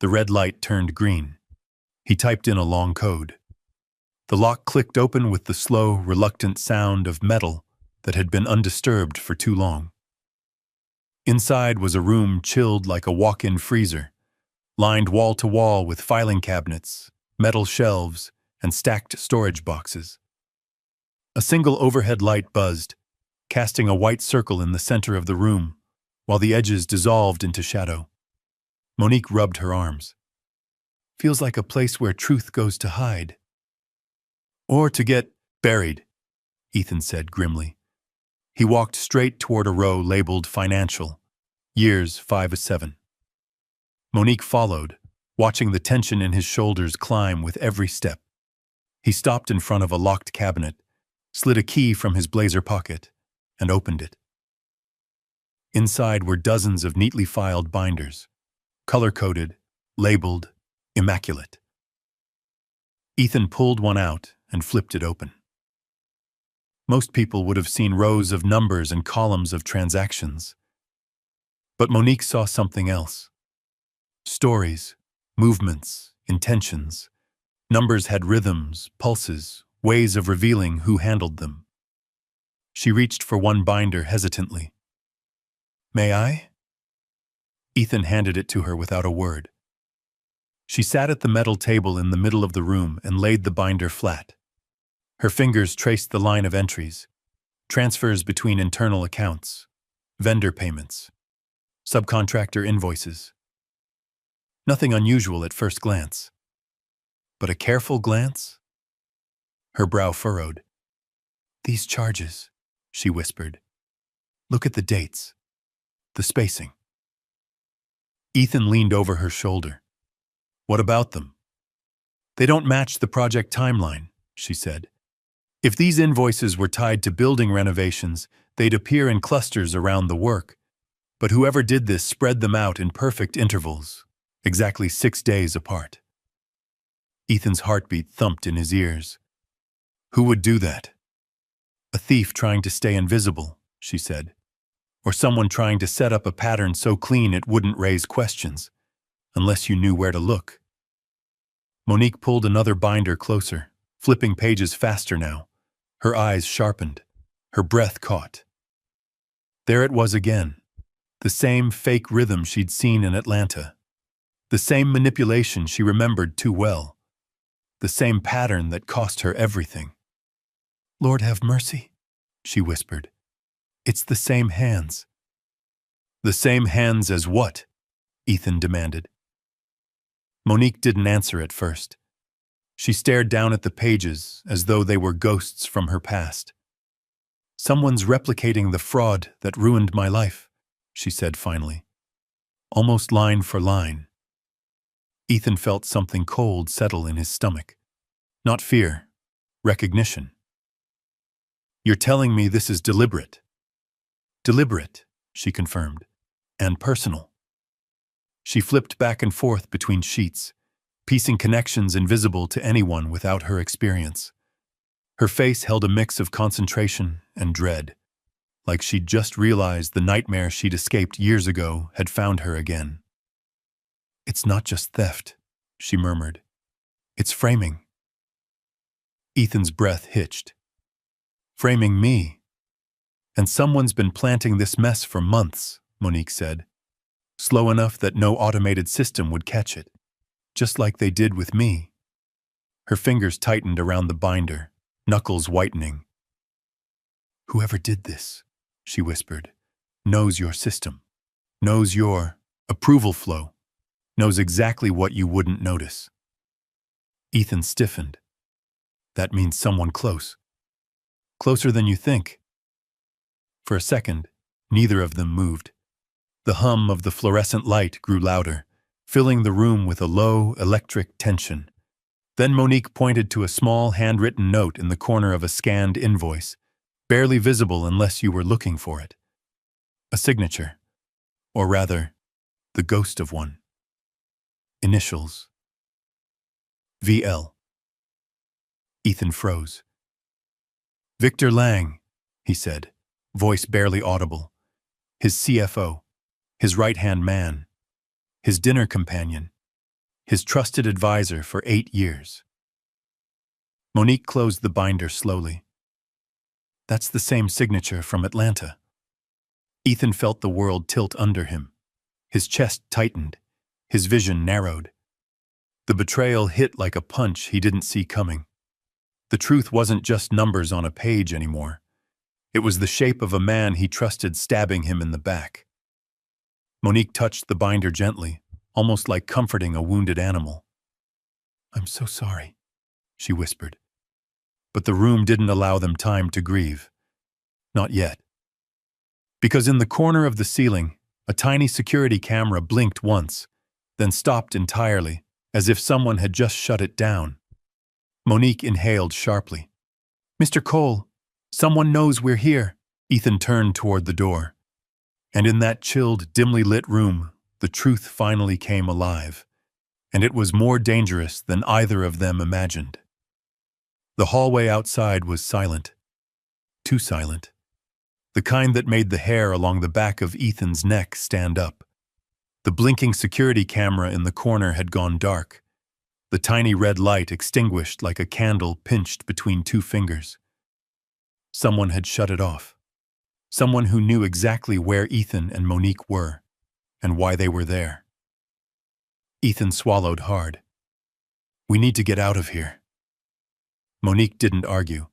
The red light turned green. He typed in a long code. The lock clicked open with the slow, reluctant sound of metal that had been undisturbed for too long. Inside was a room chilled like a walk-in freezer, lined wall to wall with filing cabinets, metal shelves, and stacked storage boxes. A single overhead light buzzed, casting a white circle in the center of the room, while the edges dissolved into shadow. Monique rubbed her arms. "Feels like a place where truth goes to hide." "Or to get buried," Ethan said grimly. He walked straight toward a row labeled Financial, years 5-7. Monique followed, watching the tension in his shoulders climb with every step. He stopped in front of a locked cabinet, slid a key from his blazer pocket, and opened it. Inside were dozens of neatly filed binders, color-coded, labeled, immaculate. Ethan pulled one out and flipped it open. Most people would have seen rows of numbers and columns of transactions. But Monique saw something else. Stories, movements, intentions. Numbers had rhythms, pulses, ways of revealing who handled them. She reached for one binder hesitantly. "May I?" Ethan handed it to her without a word. She sat at the metal table in the middle of the room and laid the binder flat. Her fingers traced the line of entries, transfers between internal accounts, vendor payments, subcontractor invoices. Nothing unusual at first glance. But a careful glance? Her brow furrowed. "These charges," she whispered. "Look at the dates, the spacing." Ethan leaned over her shoulder. "What about them?" "They don't match the project timeline," she said. "If these invoices were tied to building renovations, they'd appear in clusters around the work. But whoever did this spread them out in perfect intervals, exactly 6 days apart." Ethan's heartbeat thumped in his ears. "Who would do that?" "A thief trying to stay invisible," she said. "Or someone trying to set up a pattern so clean it wouldn't raise questions, unless you knew where to look." Monique pulled another binder closer, flipping pages faster now. Her eyes sharpened, her breath caught. There it was again, the same fake rhythm she'd seen in Atlanta, the same manipulation she remembered too well, the same pattern that cost her everything. "Lord have mercy," she whispered. "It's the same hands." "The same hands as what?" Ethan demanded. Monique didn't answer at first. She stared down at the pages as though they were ghosts from her past. "Someone's replicating the fraud that ruined my life," she said finally, almost line for line. Ethan felt something cold settle in his stomach. Not fear, recognition. You're telling me this is deliberate. Deliberate, she confirmed, and personal. She flipped back and forth between sheets, piecing connections invisible to anyone without her experience. Her face held a mix of concentration and dread, like she'd just realized the nightmare she'd escaped years ago had found her again. It's not just theft, she murmured. It's framing. Ethan's breath hitched. Framing me. And someone's been planting this mess for months, Monique said. Slow enough that no automated system would catch it, just like they did with me. Her fingers tightened around the binder, knuckles whitening. Whoever did this, she whispered, knows your system, knows your approval flow, knows exactly what you wouldn't notice. Ethan stiffened. That means someone close. Closer than you think. For a second, neither of them moved. The hum of the fluorescent light grew louder, filling the room with a low, electric tension. Then Monique pointed to a small, handwritten note in the corner of a scanned invoice, barely visible unless you were looking for it. A signature. Or rather, the ghost of one. Initials. VL. Ethan froze. Victor Lang, he said, voice barely audible. His CFO. His right-hand man, his dinner companion, his trusted advisor for 8 years. Monique closed the binder slowly. That's the same signature from Atlanta. Ethan felt the world tilt under him. His chest tightened, his vision narrowed. The betrayal hit like a punch he didn't see coming. The truth wasn't just numbers on a page anymore. It was the shape of a man he trusted stabbing him in the back. Monique touched the binder gently, almost like comforting a wounded animal. I'm so sorry, she whispered. But the room didn't allow them time to grieve. Not yet. Because in the corner of the ceiling, a tiny security camera blinked once, then stopped entirely, as if someone had just shut it down. Monique inhaled sharply. Mr. Cole, someone knows we're here. Ethan turned toward the door. And in that chilled, dimly lit room, the truth finally came alive, and it was more dangerous than either of them imagined. The hallway outside was silent. Too silent. The kind that made the hair along the back of Ethan's neck stand up. The blinking security camera in the corner had gone dark, the tiny red light extinguished like a candle pinched between 2 fingers. Someone had shut it off. Someone who knew exactly where Ethan and Monique were, and why they were there. Ethan swallowed hard. We need to get out of here. Monique didn't argue.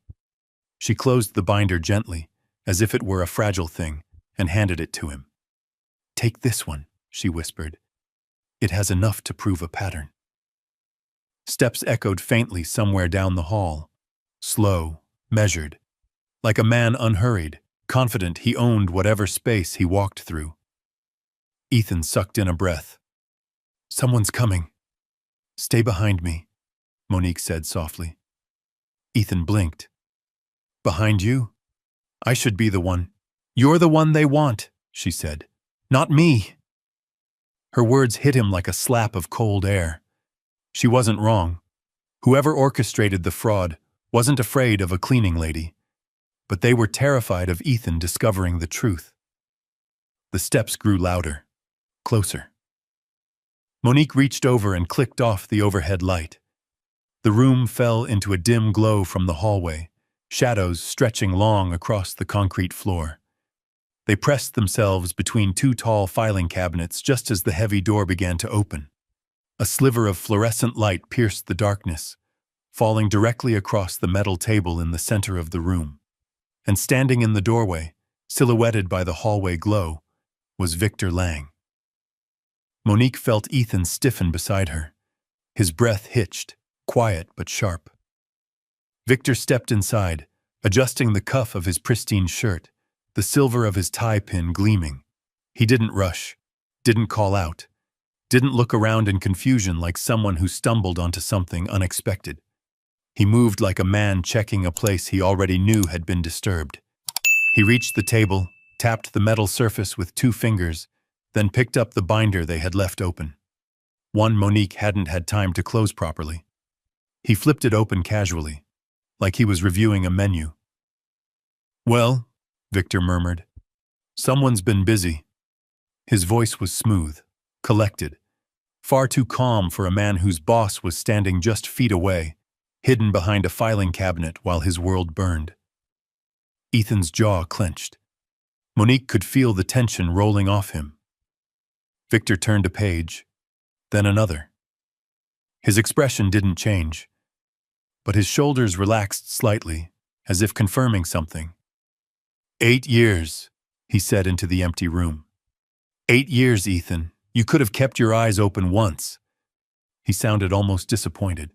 She closed the binder gently, as if it were a fragile thing, and handed it to him. Take this one, she whispered. It has enough to prove a pattern. Steps echoed faintly somewhere down the hall, slow, measured, like a man unhurried, confident he owned whatever space he walked through. Ethan sucked in a breath. Someone's coming. Stay behind me, Monique said softly. Ethan blinked. Behind you? I should be the one. You're the one they want, she said. Not me. Her words hit him like a slap of cold air. She wasn't wrong. Whoever orchestrated the fraud wasn't afraid of a cleaning lady. But they were terrified of Ethan discovering the truth. The steps grew louder, closer. Monique reached over and clicked off the overhead light. The room fell into a dim glow from the hallway, shadows stretching long across the concrete floor. They pressed themselves between 2 tall filing cabinets just as the heavy door began to open. A sliver of fluorescent light pierced the darkness, falling directly across the metal table in the center of the room. And standing in the doorway, silhouetted by the hallway glow, was Victor Lang. Monique felt Ethan stiffen beside her. His breath hitched, quiet but sharp. Victor stepped inside, adjusting the cuff of his pristine shirt, the silver of his tie pin gleaming. He didn't rush, didn't call out, didn't look around in confusion like someone who stumbled onto something unexpected. He moved like a man checking a place he already knew had been disturbed. He reached the table, tapped the metal surface with 2 fingers, then picked up the binder they had left open. One Monique hadn't had time to close properly. He flipped it open casually, like he was reviewing a menu. "Well," Victor murmured, "someone's been busy." His voice was smooth, collected, far too calm for a man whose boss was standing just feet away, hidden behind a filing cabinet while his world burned. Ethan's jaw clenched. Monique could feel the tension rolling off him. Victor turned a page, then another. His expression didn't change, but his shoulders relaxed slightly, as if confirming something. 8 years, he said into the empty room. 8 years, Ethan. You could have kept your eyes open once. He sounded almost disappointed.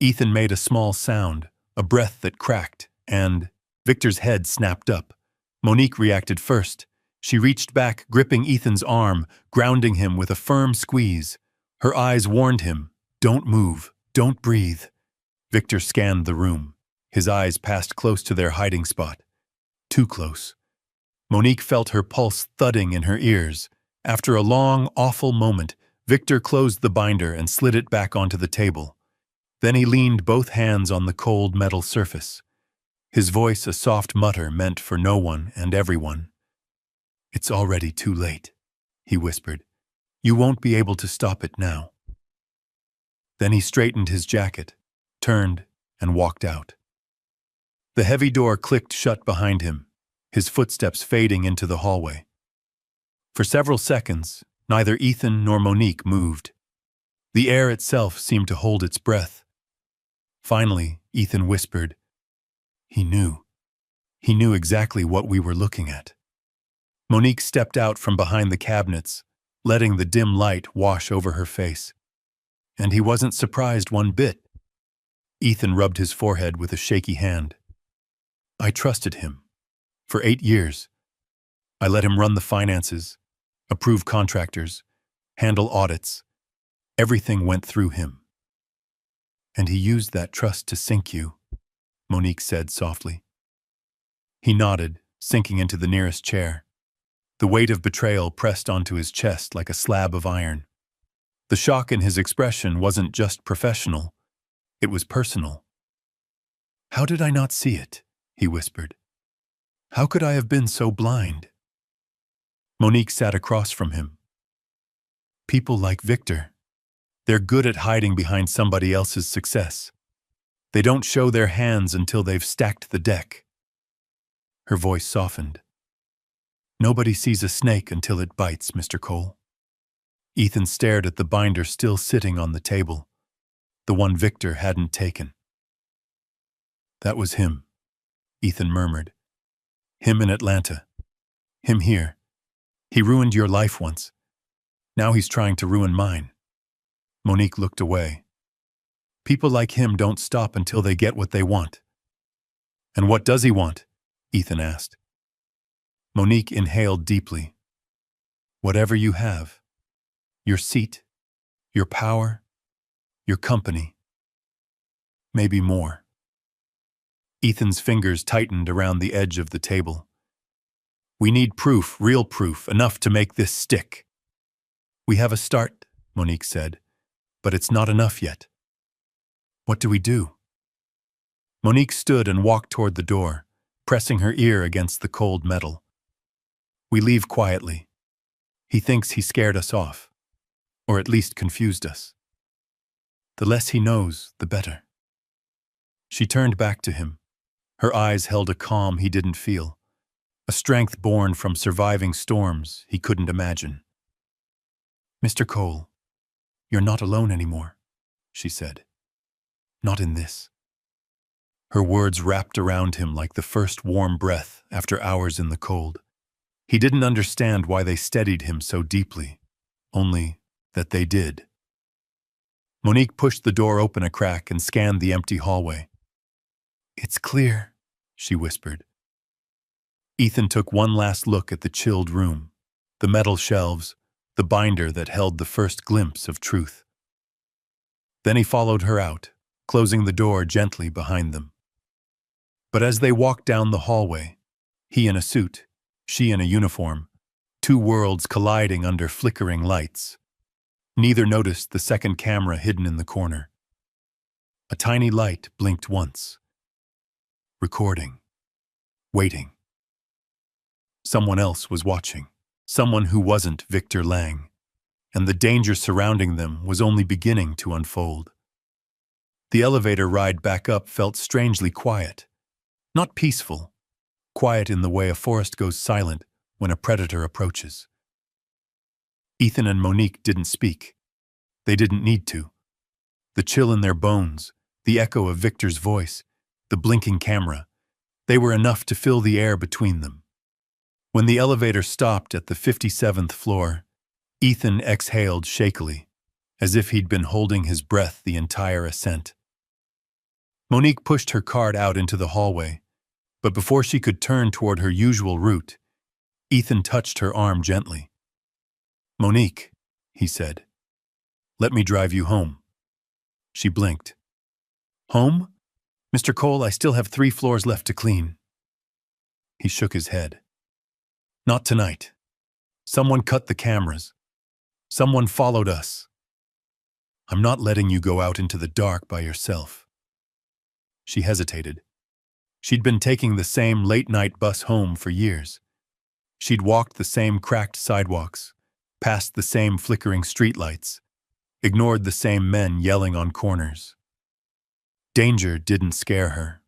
Ethan made a small sound, a breath that cracked, and Victor's head snapped up. Monique reacted first. She reached back, gripping Ethan's arm, grounding him with a firm squeeze. Her eyes warned him, "Don't move, don't breathe." Victor scanned the room. His eyes passed close to their hiding spot. Too close. Monique felt her pulse thudding in her ears. After a long, awful moment, Victor closed the binder and slid it back onto the table. Then he leaned both hands on the cold metal surface. His voice a soft mutter meant for no one and everyone. "It's already too late," he whispered. "You won't be able to stop it now." Then he straightened his jacket, turned, and walked out. The heavy door clicked shut behind him, his footsteps fading into the hallway. For several seconds, neither Ethan nor Monique moved. The air itself seemed to hold its breath. Finally, Ethan whispered, "He knew. He knew exactly what we were looking at." Monique stepped out from behind the cabinets, letting the dim light wash over her face. And he wasn't surprised one bit. Ethan rubbed his forehead with a shaky hand. "I trusted him. For 8 years. I let him run the finances, approve contractors, handle audits. Everything went through him." "And he used that trust to sink you," Monique said softly. He nodded, sinking into the nearest chair. The weight of betrayal pressed onto his chest like a slab of iron. The shock in his expression wasn't just professional, it was personal. "How did I not see it?" he whispered. "How could I have been so blind?" Monique sat across from him. "People like Victor, they're good at hiding behind somebody else's success. They don't show their hands until they've stacked the deck." Her voice softened. "Nobody sees a snake until it bites, Mr. Cole." Ethan stared at the binder still sitting on the table, the one Victor hadn't taken. "That was him," Ethan murmured. "Him in Atlanta. Him here. He ruined your life once. Now he's trying to ruin mine." Monique looked away. "People like him don't stop until they get what they want." "And what does he want?" Ethan asked. Monique inhaled deeply. "Whatever you have. Your seat, your power, your company. Maybe more." Ethan's fingers tightened around the edge of the table. "We need proof, real proof, enough to make this stick." "We have a start," Monique said, "but it's not enough yet." "What do we do?" Monique stood and walked toward the door, pressing her ear against the cold metal. "We leave quietly. He thinks he scared us off, or at least confused us. The less he knows, the better." She turned back to him. Her eyes held a calm he didn't feel, a strength born from surviving storms he couldn't imagine. "Mr. Cole, you're not alone anymore," she said. "Not in this." Her words wrapped around him like the first warm breath after hours in the cold. He didn't understand why they steadied him so deeply, only that they did. Monique pushed the door open a crack and scanned the empty hallway. "It's clear," she whispered. Ethan took one last look at the chilled room. the metal shelves, the binder that held the first glimpse of truth. Then he followed her out, closing the door gently behind them. But as they walked down the hallway, he in a suit, she in a uniform, two worlds colliding under flickering lights, neither noticed the second camera hidden in the corner. A tiny light blinked once. Recording. Waiting. Someone else was watching. Someone who wasn't Victor Lang. And the danger surrounding them was only beginning to unfold. The elevator ride back up felt strangely quiet. Not peaceful. Quiet in the way a forest goes silent when a predator approaches. Ethan and Monique didn't speak. They didn't need to. The chill in their bones, the echo of Victor's voice, the blinking camera, they were enough to fill the air between them. When the elevator stopped at the 57th floor, Ethan exhaled shakily, as if he'd been holding his breath the entire ascent. Monique pushed her cart out into the hallway, but before she could turn toward her usual route, Ethan touched her arm gently. "Monique," he said, "let me drive you home." She blinked. "Home? Mr. Cole, I still have 3 floors left to clean." He shook his head. "Not tonight. Someone cut the cameras. Someone followed us. I'm not letting you go out into the dark by yourself." She hesitated. She'd been taking the same late-night bus home for years. She'd walked the same cracked sidewalks, passed the same flickering streetlights, ignored the same men yelling on corners. Danger didn't scare her.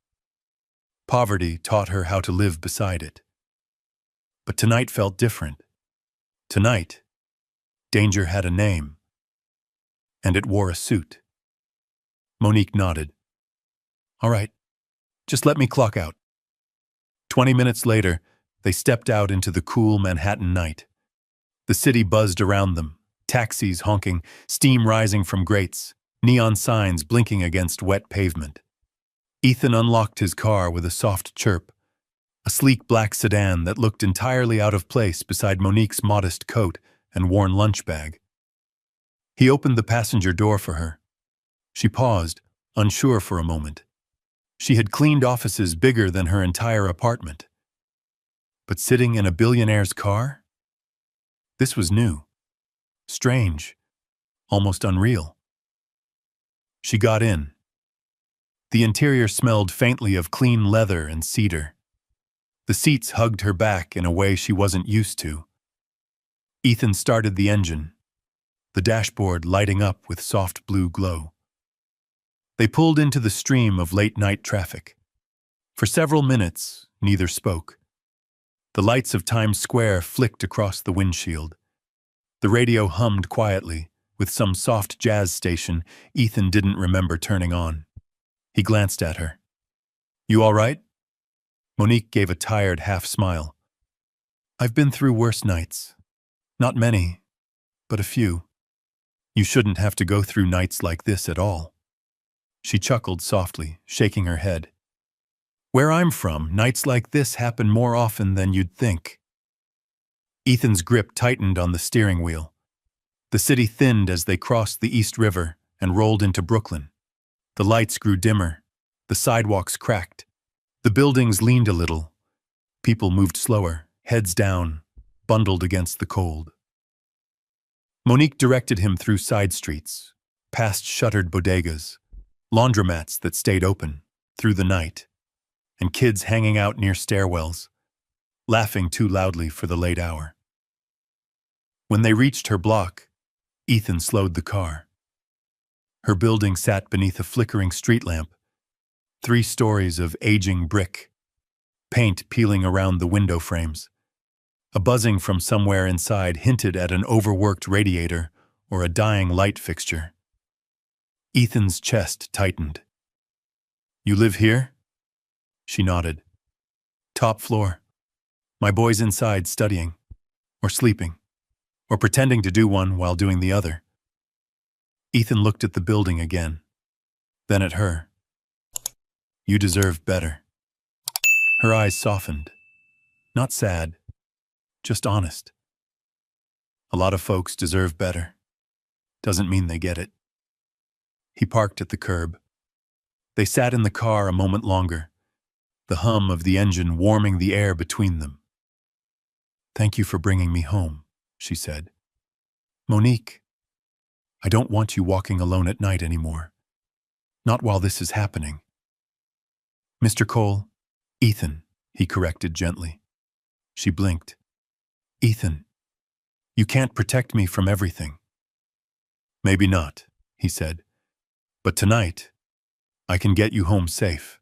Poverty taught her how to live beside it. But tonight felt different. Tonight, danger had a name, and it wore a suit. Monique nodded. "All right, just let me clock out." 20 minutes later, they stepped out into the cool Manhattan night. The city buzzed around them, taxis honking, steam rising from grates, neon signs blinking against wet pavement. Ethan unlocked his car with a soft chirp, a sleek black sedan that looked entirely out of place beside Monique's modest coat and worn lunch bag. He opened the passenger door for her. She paused, unsure for a moment. She had cleaned offices bigger than her entire apartment. But sitting in a billionaire's car? This was new, strange, almost unreal. She got in. The interior smelled faintly of clean leather and cedar. The seats hugged her back in a way she wasn't used to. Ethan started the engine, the dashboard lighting up with soft blue glow. They pulled into the stream of late-night traffic. For several minutes, neither spoke. The lights of Times Square flicked across the windshield. The radio hummed quietly, with some soft jazz station Ethan didn't remember turning on. He glanced at her. "You all right?" Monique gave a tired half-smile. "I've been through worse nights. Not many, but a few. You shouldn't have to go through nights like this at all." She chuckled softly, shaking her head. "Where I'm from, nights like this happen more often than you'd think." Ethan's grip tightened on the steering wheel. The city thinned as they crossed the East River and rolled into Brooklyn. The lights grew dimmer. The sidewalks cracked. The buildings leaned a little. People moved slower, heads down, bundled against the cold. Monique directed him through side streets, past shuttered bodegas, laundromats that stayed open through the night, and kids hanging out near stairwells, laughing too loudly for the late hour. When they reached her block, Ethan slowed the car. Her building sat beneath a flickering street lamp, 3 stories of aging brick, paint peeling around the window frames. A buzzing from somewhere inside hinted at an overworked radiator or a dying light fixture. Ethan's chest tightened. "You live here?" She nodded. "Top floor. My boy's inside studying, or sleeping, or pretending to do one while doing the other." Ethan looked at the building again, then at her. "You deserve better." Her eyes softened. Not sad, just honest. A lot of folks deserve better. Doesn't mean they get it. He parked at the curb. They sat in the car a moment longer, the hum of the engine warming the air between them. "Thank you for bringing me home," she said. "Monique, I don't want you walking alone at night anymore. Not while this is happening." "Mr. Cole." "Ethan," he corrected gently. She blinked. "Ethan, you can't protect me from everything." "Maybe not," he said. "But tonight, I can get you home safe.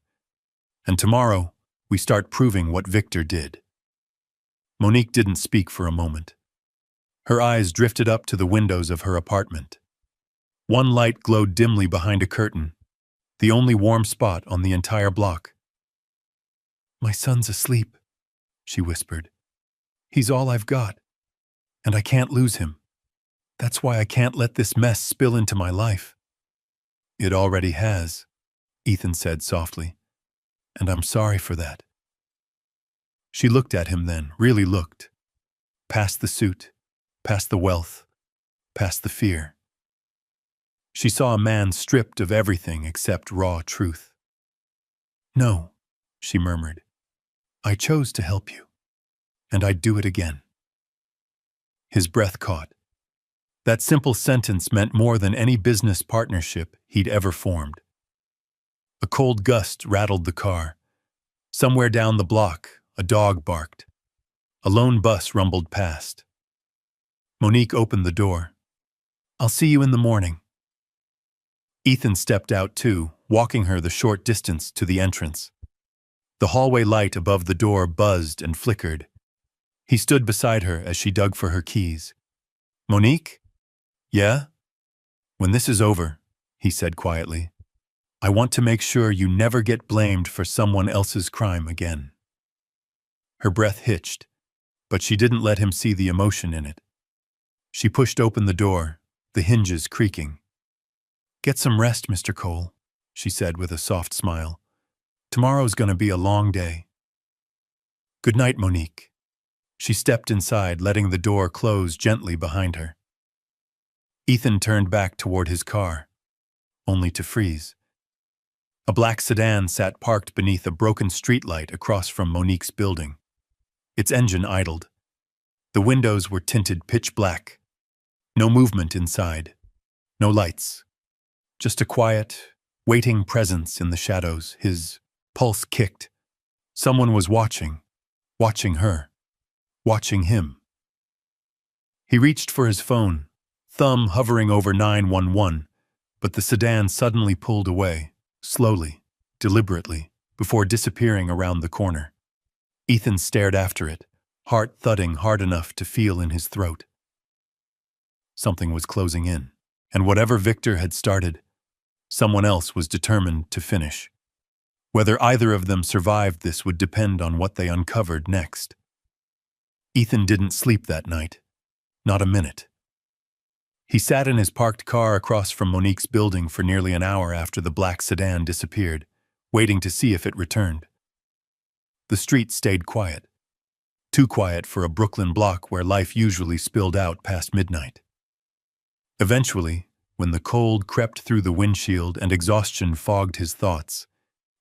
And tomorrow, we start proving what Victor did." Monique didn't speak for a moment. Her eyes drifted up to the windows of her apartment. One light glowed dimly behind a curtain, the only warm spot on the entire block. "My son's asleep," she whispered. "He's all I've got, and I can't lose him. That's why I can't let this mess spill into my life." "It already has," Ethan said softly, "and I'm sorry for that." She looked at him then, really looked. Past the suit, past the wealth, past the fear. She saw a man stripped of everything except raw truth. "No," she murmured. "I chose to help you, and I'd do it again." His breath caught. That simple sentence meant more than any business partnership he'd ever formed. A cold gust rattled the car. Somewhere down the block, a dog barked. A lone bus rumbled past. Monique opened the door. "I'll see you in the morning." Ethan stepped out too, walking her the short distance to the entrance. The hallway light above the door buzzed and flickered. He stood beside her as she dug for her keys. "Monique?" "Yeah?" "When this is over," he said quietly, "I want to make sure you never get blamed for someone else's crime again." Her breath hitched, but she didn't let him see the emotion in it. She pushed open the door, the hinges creaking. "Get some rest, Mr. Cole," she said with a soft smile. "Tomorrow's going to be a long day." "Good night, Monique." She stepped inside, letting the door close gently behind her. Ethan turned back toward his car, only to freeze. A black sedan sat parked beneath a broken streetlight across from Monique's building. Its engine idled. The windows were tinted pitch black. No movement inside. No lights. Just a quiet, waiting presence in the shadows. His pulse kicked. Someone was watching her, watching him. He reached for his phone, thumb hovering over 911, but the sedan suddenly pulled away, slowly, deliberately, before disappearing around the corner. Ethan stared after it, heart thudding hard enough to feel in his throat. Something was closing in, and whatever Victor had started, someone else was determined to finish. Whether either of them survived this would depend on what they uncovered next. Ethan didn't sleep that night. Not a minute. He sat in his parked car across from Monique's building for nearly an hour after the black sedan disappeared, waiting to see if it returned. The street stayed quiet. Too quiet for a Brooklyn block where life usually spilled out past midnight. Eventually, when the cold crept through the windshield and exhaustion fogged his thoughts,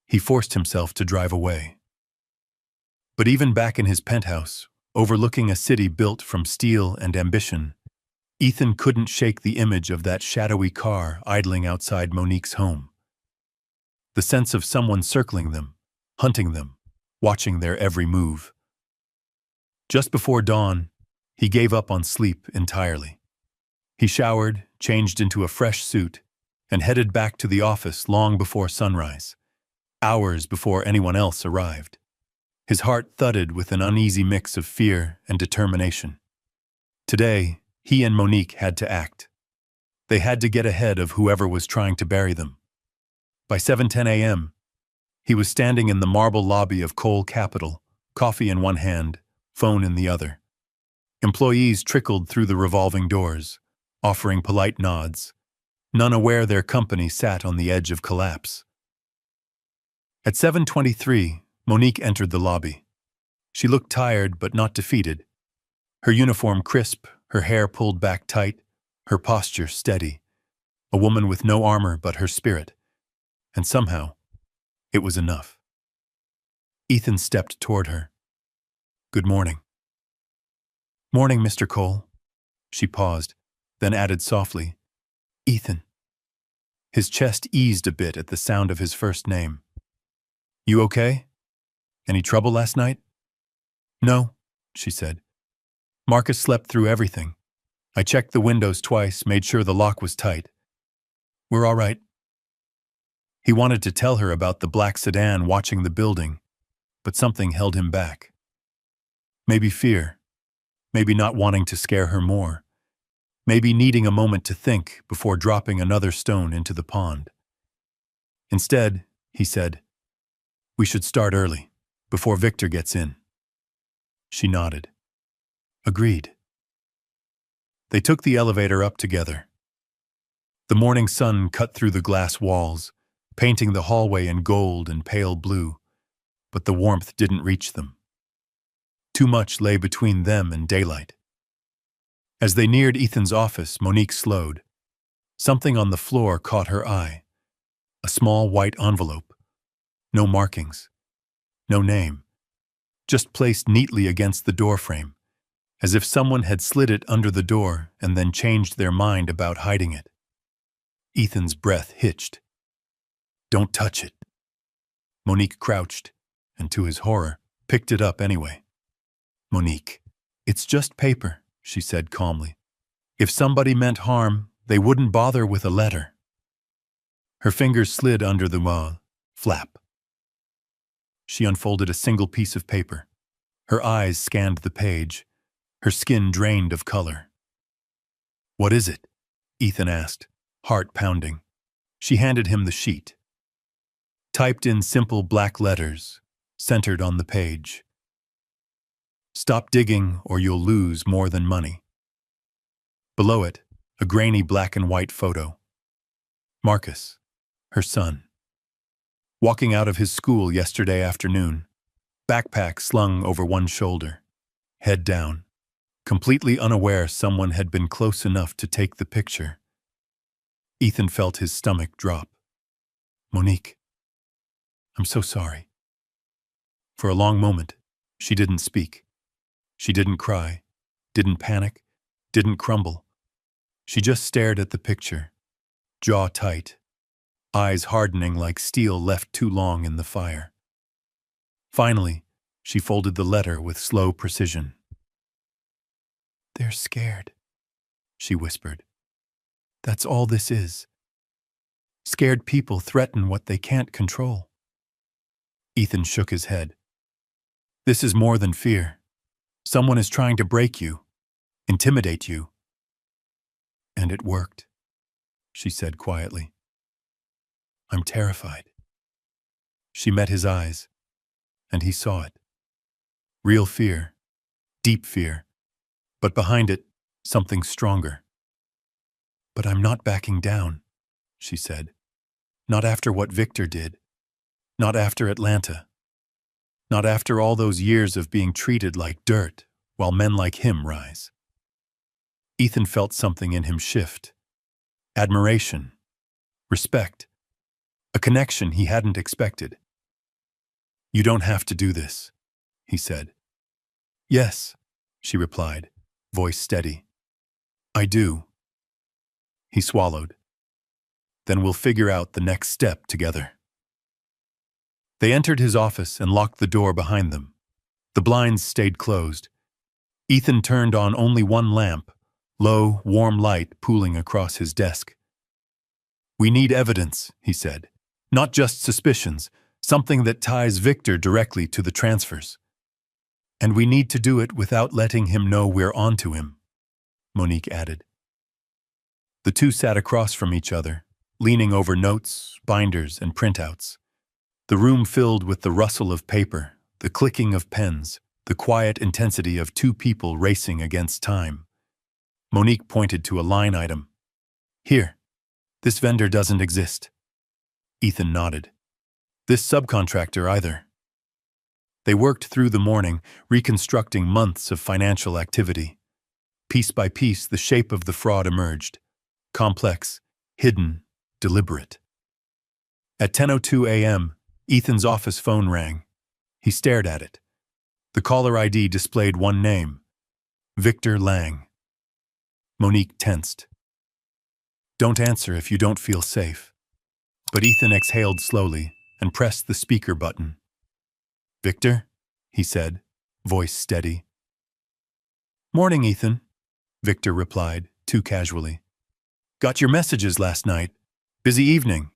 he forced himself to drive away. But even back in his penthouse, overlooking a city built from steel and ambition, Ethan couldn't shake the image of that shadowy car idling outside Monique's home. The sense of someone circling them, hunting them, watching their every move. Just before dawn, he gave up on sleep entirely. He showered, changed into a fresh suit, and headed back to the office long before sunrise, hours before anyone else arrived. His heart thudded with an uneasy mix of fear and determination. Today, he and Monique had to act. They had to get ahead of whoever was trying to bury them. By 7:10 a.m., he was standing in the marble lobby of Cole Capital, coffee in one hand, phone in the other. Employees trickled through the revolving doors, offering polite nods, none aware their company sat on the edge of collapse. At 7:23, Monique entered the lobby. She looked tired but not defeated. Her uniform crisp, her hair pulled back tight, her posture steady. A woman with no armor but her spirit. And somehow, it was enough. Ethan stepped toward her. "Good morning." "Morning, Mr. Cole." She paused, then added softly, "Ethan." His chest eased a bit at the sound of his first name. "You okay? Any trouble last night?" "No," she said. "Marcus slept through everything. I checked the windows twice, made sure the lock was tight. We're all right." He wanted to tell her about the black sedan watching the building, but something held him back. Maybe fear. Maybe not wanting to scare her more. Maybe needing a moment to think before dropping another stone into the pond. Instead, he said, "We should start early, before Victor gets in." She nodded. Agreed. They took the elevator up together. The morning sun cut through the glass walls, painting the hallway in gold and pale blue, but the warmth didn't reach them. Too much lay between them and daylight. As they neared Ethan's office, Monique slowed. Something on the floor caught her eye. A small white envelope. No markings. No name. Just placed neatly against the doorframe, as if someone had slid it under the door and then changed their mind about hiding it. Ethan's breath hitched. "Don't touch it." Monique crouched, and to his horror, picked it up anyway. "Monique, it's just paper," she said calmly. "If somebody meant harm, they wouldn't bother with a letter." Her fingers slid under the flap. She unfolded a single piece of paper. Her eyes scanned the page, her skin drained of color. "What is it?" Ethan asked, heart pounding. She handed him the sheet. Typed in simple black letters, centered on the page. "Stop digging or you'll lose more than money." Below it, a grainy black and white photo. Marcus, her son. Walking out of his school yesterday afternoon, backpack slung over one shoulder, head down, completely unaware someone had been close enough to take the picture. Ethan felt his stomach drop. "Monique, I'm so sorry." For a long moment, she didn't speak. She didn't cry, didn't panic, didn't crumble. She just stared at the picture, jaw tight, eyes hardening like steel left too long in the fire. Finally, she folded the letter with slow precision. "They're scared," she whispered. "That's all this is. Scared people threaten what they can't control." Ethan shook his head. "This is more than fear. Someone is trying to break you, intimidate you." "And it worked," she said quietly. "I'm terrified." She met his eyes, and he saw it. Real fear, deep fear, but behind it, something stronger. "But I'm not backing down," she said. "Not after what Victor did. Not after Atlanta. Not after all those years of being treated like dirt while men like him rise." Ethan felt something in him shift. Admiration. Respect. A connection he hadn't expected. "You don't have to do this," he said. "Yes," she replied, voice steady. "I do." He swallowed. "Then we'll figure out the next step together." They entered his office and locked the door behind them. The blinds stayed closed. Ethan turned on only one lamp, low, warm light pooling across his desk. "We need evidence," he said. "Not just suspicions, something that ties Victor directly to the transfers. And we need to do it without letting him know we're onto him," Monique added. The two sat across from each other, leaning over notes, binders, and printouts. The room filled with the rustle of paper, the clicking of pens, the quiet intensity of two people racing against time. Monique pointed to a line item. "Here, this vendor doesn't exist." Ethan nodded. "This subcontractor either." They worked through the morning, reconstructing months of financial activity. Piece by piece, the shape of the fraud emerged. Complex, hidden, deliberate. At 10:02 a.m., Ethan's office phone rang. He stared at it. The caller ID displayed one name: Victor Lang. Monique tensed. "Don't answer if you don't feel safe." But Ethan exhaled slowly and pressed the speaker button. "Victor?" he said, voice steady. "Morning, Ethan," Victor replied, too casually. "Got your messages last night. Busy evening.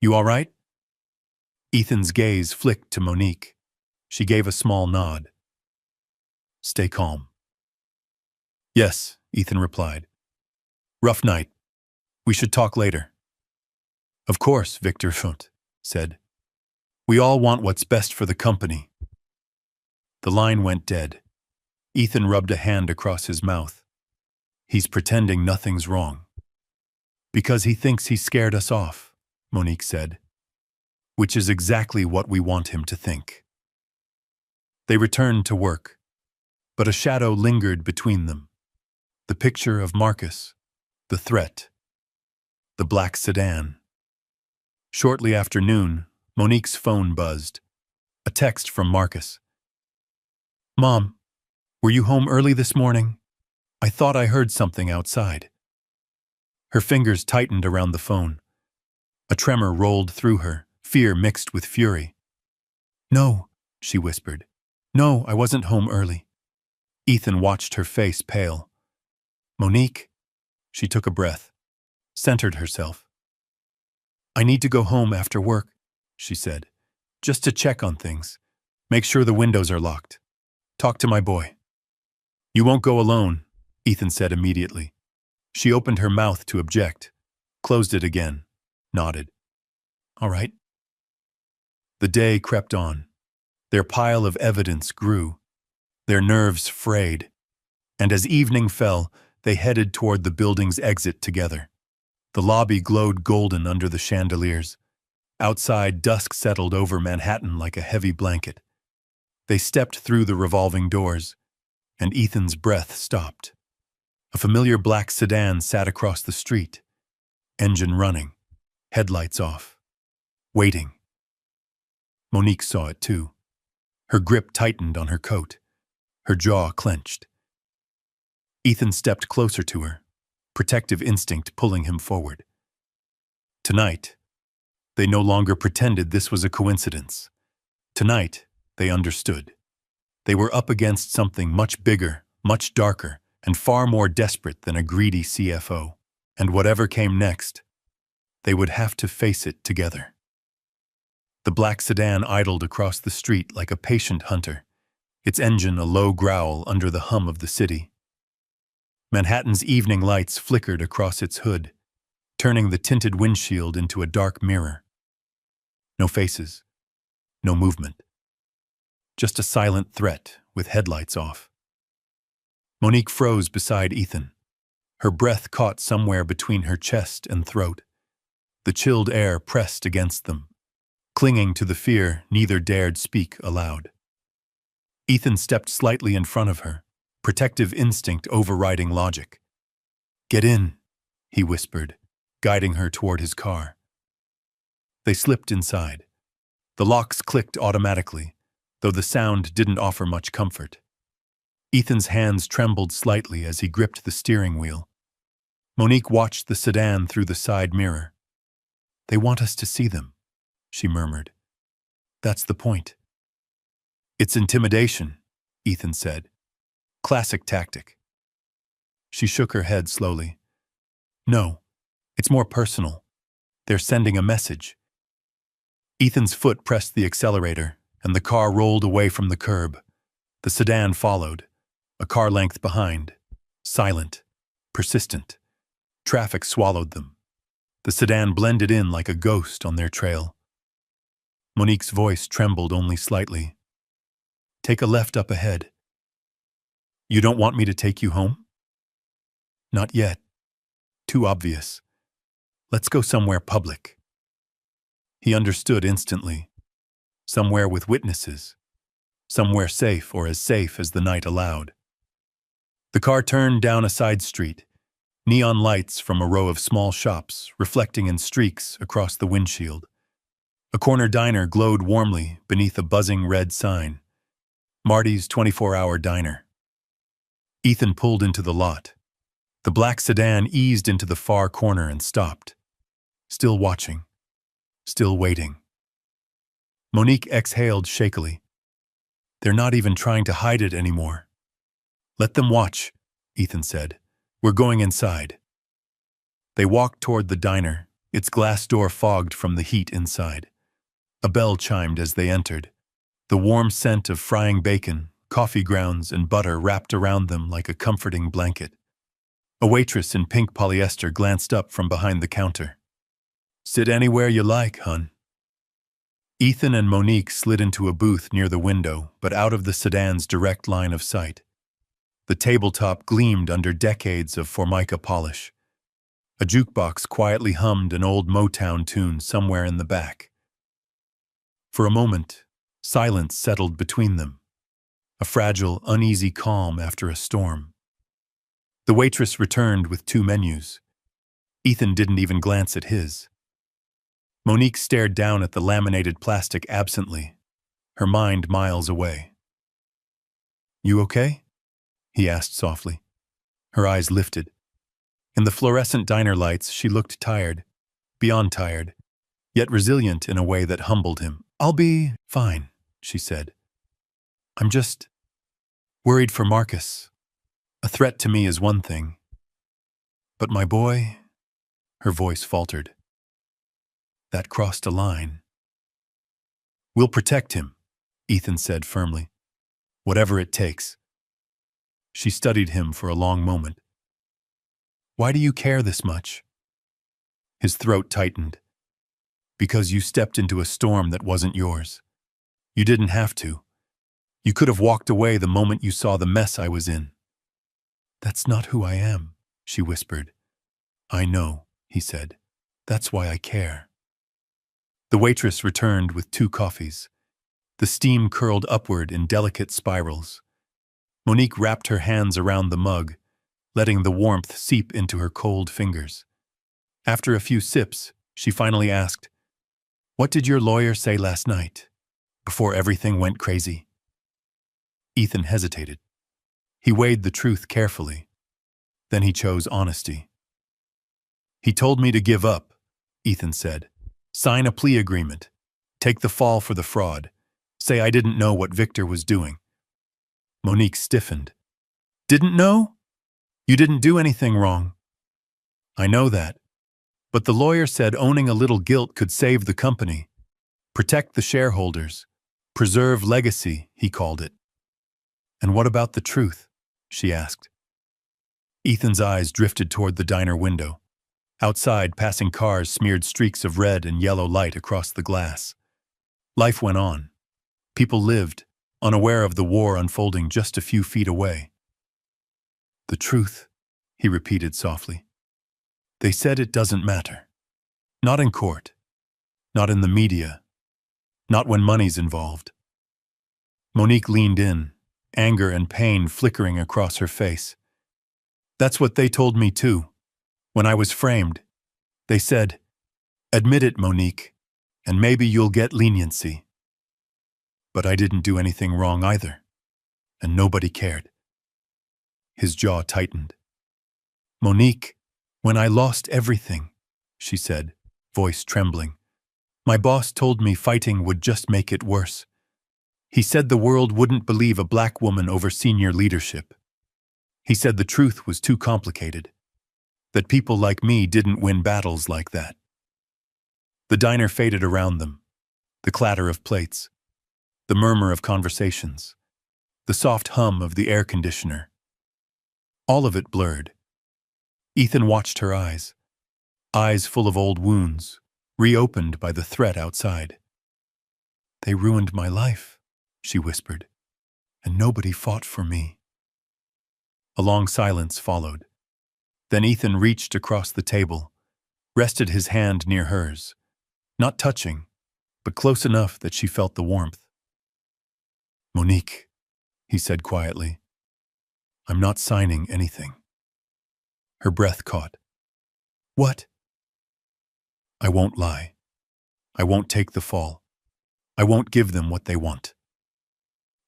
You all right?" Ethan's gaze flicked to Monique. She gave a small nod. "Stay calm." "Yes," Ethan replied. "Rough night. We should talk later." "Of course," Victor said. "We all want what's best for the company." The line went dead. Ethan rubbed a hand across his mouth. "He's pretending nothing's wrong." "Because he thinks he scared us off," Monique said. "Which is exactly what we want him to think." They returned to work, but a shadow lingered between them. The picture of Marcus, the threat, the black sedan. Shortly after noon, Monique's phone buzzed. A text from Marcus. "Mom, were you home early this morning? I thought I heard something outside." Her fingers tightened around the phone. A tremor rolled through her, fear mixed with fury. "No," she whispered. "No, I wasn't home early." Ethan watched her face pale. "Monique," she took a breath, centered herself. "I need to go home after work," she said, "just to check on things. Make sure the windows are locked. Talk to my boy." "You won't go alone," Ethan said immediately. She opened her mouth to object, closed it again, nodded. "All right." The day crept on. Their pile of evidence grew. Their nerves frayed. And as evening fell, they headed toward the building's exit together. The lobby glowed golden under the chandeliers. Outside, dusk settled over Manhattan like a heavy blanket. They stepped through the revolving doors, and Ethan's breath stopped. A familiar black sedan sat across the street, engine running, headlights off, waiting. Monique saw it too. Her grip tightened on her coat. Her jaw clenched. Ethan stepped closer to her, protective instinct pulling him forward. Tonight, they no longer pretended this was a coincidence. Tonight, they understood. They were up against something much bigger, much darker, and far more desperate than a greedy CFO. And whatever came next, they would have to face it together. The black sedan idled across the street like a patient hunter, its engine a low growl under the hum of the city. Manhattan's evening lights flickered across its hood, turning the tinted windshield into a dark mirror. No faces, no movement. Just a silent threat with headlights off. Monique froze beside Ethan. Her breath caught somewhere between her chest and throat. The chilled air pressed against them. Clinging to the fear, neither dared speak aloud. Ethan stepped slightly in front of her, protective instinct overriding logic. "Get in," he whispered, guiding her toward his car. They slipped inside. The locks clicked automatically, though the sound didn't offer much comfort. Ethan's hands trembled slightly as he gripped the steering wheel. Monique watched the sedan through the side mirror. "They want us to see them," she murmured. "That's the point." "It's intimidation," Ethan said. "Classic tactic." She shook her head slowly. "No, it's more personal. They're sending a message." Ethan's foot pressed the accelerator, and the car rolled away from the curb. The sedan followed, a car length behind, silent, persistent. Traffic swallowed them. The sedan blended in like a ghost on their trail. Monique's voice trembled only slightly. "Take a left up ahead." "You don't want me to take you home?" "Not yet. Too obvious. Let's go somewhere public." He understood instantly. Somewhere with witnesses. Somewhere safe or as safe as the night allowed. The car turned down a side street, neon lights from a row of small shops reflecting in streaks across the windshield. A corner diner glowed warmly beneath a buzzing red sign. Marty's 24-hour diner. Ethan pulled into the lot. The black sedan eased into the far corner and stopped. Still watching. Still waiting. Monique exhaled shakily. They're not even trying to hide it anymore. Let them watch, Ethan said. We're going inside. They walked toward the diner, its glass door fogged from the heat inside. A bell chimed as they entered. The warm scent of frying bacon, coffee grounds, and butter wrapped around them like a comforting blanket. A waitress in pink polyester glanced up from behind the counter. Sit anywhere you like, hun. Ethan and Monique slid into a booth near the window, but out of the sedan's direct line of sight. The tabletop gleamed under decades of formica polish. A jukebox quietly hummed an old Motown tune somewhere in the back. For a moment, silence settled between them, a fragile, uneasy calm after a storm. The waitress returned with 2 menus. Ethan didn't even glance at his. Monique stared down at the laminated plastic absently, her mind miles away. You okay? He asked softly. Her eyes lifted. In the fluorescent diner lights, she looked tired, beyond tired, yet resilient in a way that humbled him. I'll be fine, she said. I'm just worried for Marcus. A threat to me is one thing. But my boy, her voice faltered. That crossed a line. We'll protect him, Ethan said firmly. Whatever it takes. She studied him for a long moment. Why do you care this much? His throat tightened. Because you stepped into a storm that wasn't yours. You didn't have to. You could have walked away the moment you saw the mess I was in. That's not who I am, she whispered. I know, he said. That's why I care. The waitress returned with 2 coffees. The steam curled upward in delicate spirals. Monique wrapped her hands around the mug, letting the warmth seep into her cold fingers. After a few sips, she finally asked, What did your lawyer say last night, before everything went crazy? Ethan hesitated. He weighed the truth carefully. Then he chose honesty. He told me to give up, Ethan said. Sign a plea agreement. Take the fall for the fraud. Say I didn't know what Victor was doing. Monique stiffened. Didn't know? You didn't do anything wrong. I know that. But the lawyer said owning a little guilt could save the company. Protect the shareholders. Preserve legacy, he called it. And what about the truth? She asked. Ethan's eyes drifted toward the diner window. Outside, passing cars smeared streaks of red and yellow light across the glass. Life went on. People lived, unaware of the war unfolding just a few feet away. The truth, he repeated softly. They said it doesn't matter. Not in court. Not in the media. Not when money's involved. Monique leaned in, anger and pain flickering across her face. That's what they told me too. When I was framed, they said, admit it, Monique, and maybe you'll get leniency. But I didn't do anything wrong either, and nobody cared. His jaw tightened. Monique, when I lost everything, she said, voice trembling, my boss told me fighting would just make it worse. He said the world wouldn't believe a black woman over senior leadership. He said the truth was too complicated. That people like me didn't win battles like that. The diner faded around them, the clatter of plates, the murmur of conversations, the soft hum of the air conditioner. All of it blurred. Ethan watched her eyes full of old wounds, reopened by the threat outside. They ruined my life, she whispered, and nobody fought for me. A long silence followed. Then Ethan reached across the table, rested his hand near hers, not touching, but close enough that she felt the warmth. Monique, he said quietly, I'm not signing anything. Her breath caught. What? I won't lie. I won't take the fall. I won't give them what they want.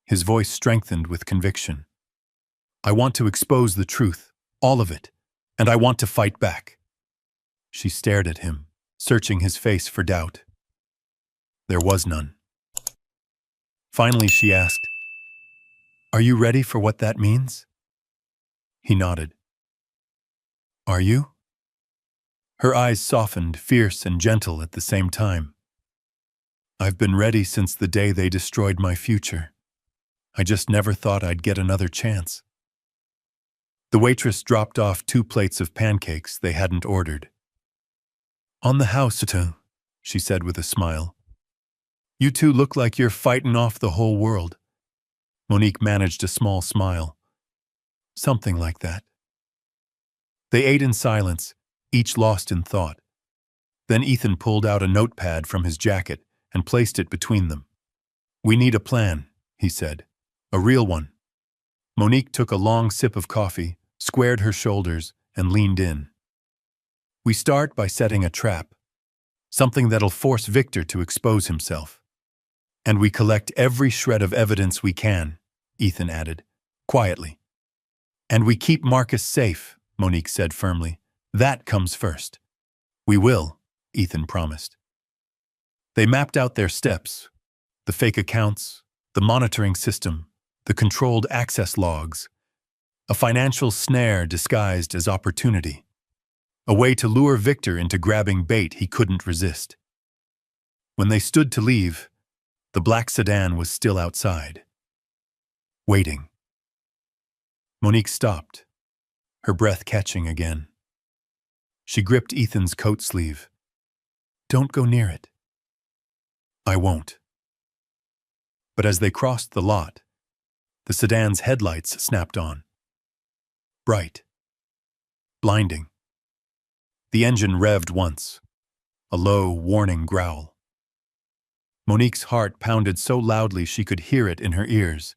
His voice strengthened with conviction. I want to expose the truth, all of it, and I want to fight back. She stared at him, searching his face for doubt. There was none. Finally, she asked, Are you ready for what that means? He nodded. Are you? Her eyes softened, fierce and gentle at the same time. I've been ready since the day they destroyed my future. I just never thought I'd get another chance. The waitress dropped off 2 plates of pancakes they hadn't ordered. On the house, she said with a smile. You two look like you're fighting off the whole world. Monique managed a small smile. Something like that. They ate in silence, each lost in thought. Then Ethan pulled out a notepad from his jacket and placed it between them. We need a plan, he said. A real one. Monique took a long sip of coffee, squared her shoulders, and leaned in. We start by setting a trap. Something that'll force Victor to expose himself. And we collect every shred of evidence we can, Ethan added, quietly. And we keep Marcus safe, Monique said firmly. That comes first. We will, Ethan promised. They mapped out their steps, the fake accounts, the monitoring system, the controlled access logs, a financial snare disguised as opportunity, a way to lure Victor into grabbing bait he couldn't resist. When they stood to leave, the black sedan was still outside, waiting. Monique stopped, her breath catching again. She gripped Ethan's coat sleeve. Don't go near it. I won't. But as they crossed the lot, the sedan's headlights snapped on. Bright. Blinding. The engine revved once, a low, warning growl. Monique's heart pounded so loudly she could hear it in her ears.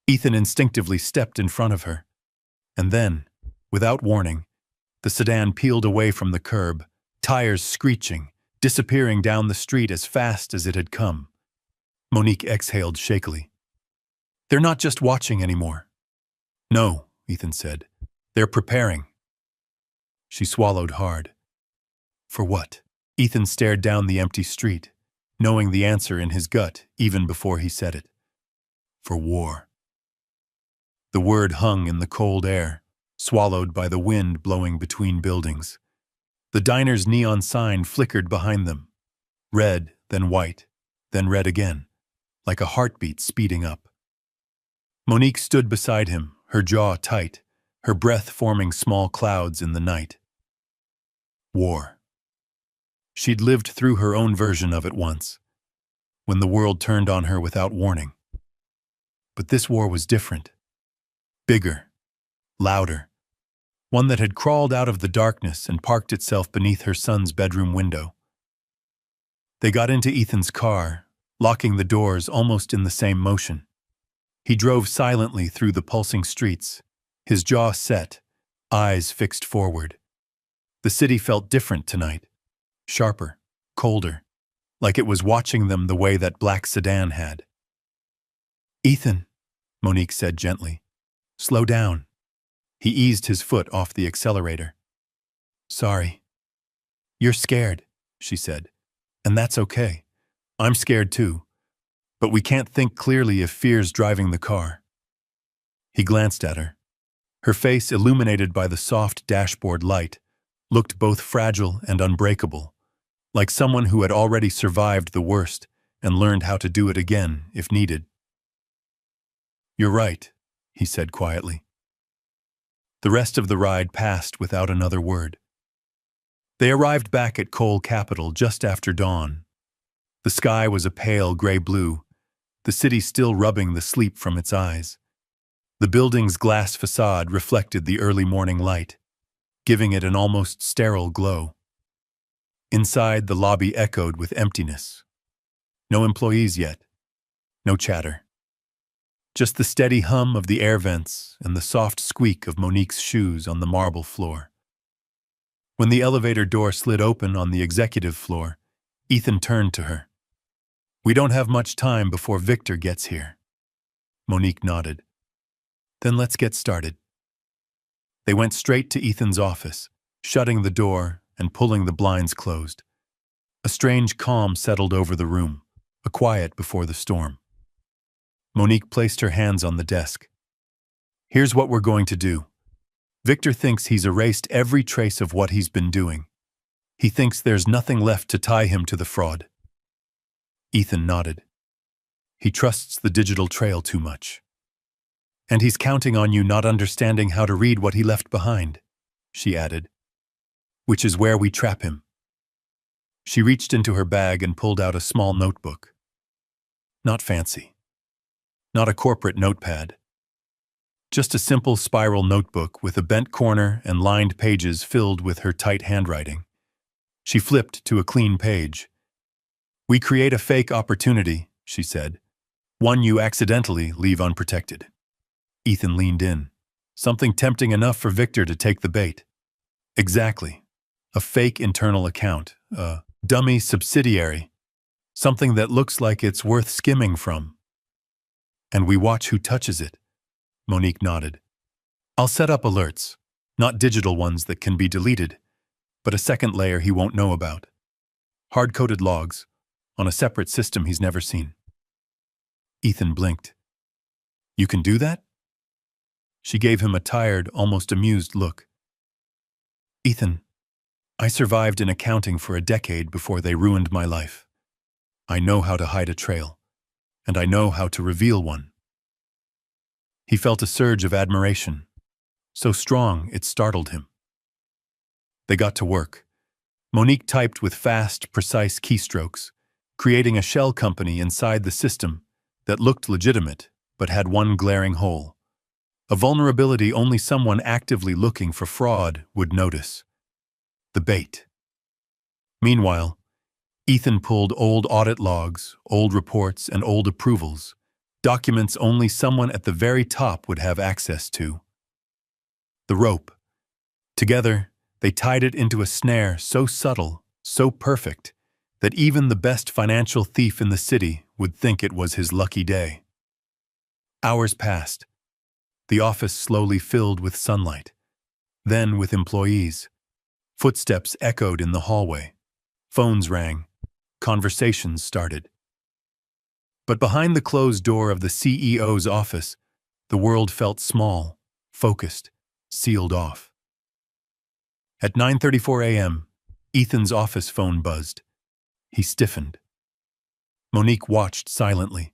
Ethan instinctively stepped in front of her, and then, without warning, the sedan peeled away from the curb, tires screeching, disappearing down the street as fast as it had come. Monique exhaled shakily. They're not just watching anymore. No, Ethan said. They're preparing. She swallowed hard. For what? Ethan stared down the empty street, knowing the answer in his gut even before he said it. For war. The word hung in the cold air, swallowed by the wind blowing between buildings. The diner's neon sign flickered behind them. Red, then white, then red again, like a heartbeat speeding up. Monique stood beside him, her jaw tight, her breath forming small clouds in the night. War. She'd lived through her own version of it once, when the world turned on her without warning. But this war was different. Bigger. Louder. One that had crawled out of the darkness and parked itself beneath her son's bedroom window. They got into Ethan's car, locking the doors almost in the same motion. He drove silently through the pulsing streets, his jaw set, eyes fixed forward. The city felt different tonight, sharper, colder, like it was watching them the way that black sedan had. Ethan, Monique said gently, slow down. He eased his foot off the accelerator. Sorry. You're scared, she said, and that's okay. I'm scared too. But we can't think clearly if fear's driving the car. He glanced at her. Her face, illuminated by the soft dashboard light, looked both fragile and unbreakable, like someone who had already survived the worst and learned how to do it again if needed. You're right, he said quietly. The rest of the ride passed without another word. They arrived back at Cole Capital just after dawn. The sky was a pale gray blue, the city still rubbing the sleep from its eyes. The building's glass facade reflected the early morning light, giving it an almost sterile glow. Inside, the lobby echoed with emptiness. No employees yet. No chatter. just the steady hum of the air vents and the soft squeak of Monique's shoes on the marble floor. When the elevator door slid open on the executive floor, Ethan turned to her. "We don't have much time before Victor gets here." Monique nodded. "Then let's get started." They went straight to Ethan's office, shutting the door and pulling the blinds closed. A strange calm settled over the room, a quiet before the storm. Monique placed her hands on the desk. "Here's what we're going to do. Victor thinks he's erased every trace of what he's been doing. He thinks there's nothing left to tie him to the fraud." Ethan nodded. "He trusts the digital trail too much. And he's counting on you not understanding how to read what he left behind," she added. "Which is where we trap him." She reached into her bag and pulled out a small notebook. Not fancy. Not a corporate notepad. Just a simple spiral notebook with a bent corner and lined pages filled with her tight handwriting. She flipped to a clean page. "We create a fake opportunity," she said. "One you accidentally leave unprotected." Ethan leaned in. Something tempting enough for Victor to take the bait. Exactly. A fake internal account. A dummy subsidiary. Something that looks like it's worth skimming from. "And we watch who touches it." Monique nodded. "I'll set up alerts. Not digital ones that can be deleted, but a second layer he won't know about. Hard-coded logs, on a separate system he's never seen." Ethan blinked. "You can do that?" She gave him a tired, almost amused look. "Ethan, I survived in accounting for a decade before they ruined my life. I know how to hide a trail, and I know how to reveal one." He felt a surge of admiration, so strong it startled him. They got to work. Monique typed with fast, precise keystrokes, creating a shell company inside the system that looked legitimate but had one glaring hole. A vulnerability only someone actively looking for fraud would notice. The bait. Meanwhile, Ethan pulled old audit logs, old reports, and old approvals, documents only someone at the very top would have access to. The rope. Together, they tied it into a snare so subtle, so perfect, that even the best financial thief in the city would think it was his lucky day. Hours passed. The office slowly filled with sunlight, then with employees. Footsteps echoed in the hallway. Phones rang. Conversations started. But behind the closed door of the CEO's office, the world felt small, focused, sealed off. At 9:34 a.m., Ethan's office phone buzzed. He stiffened. Monique watched silently.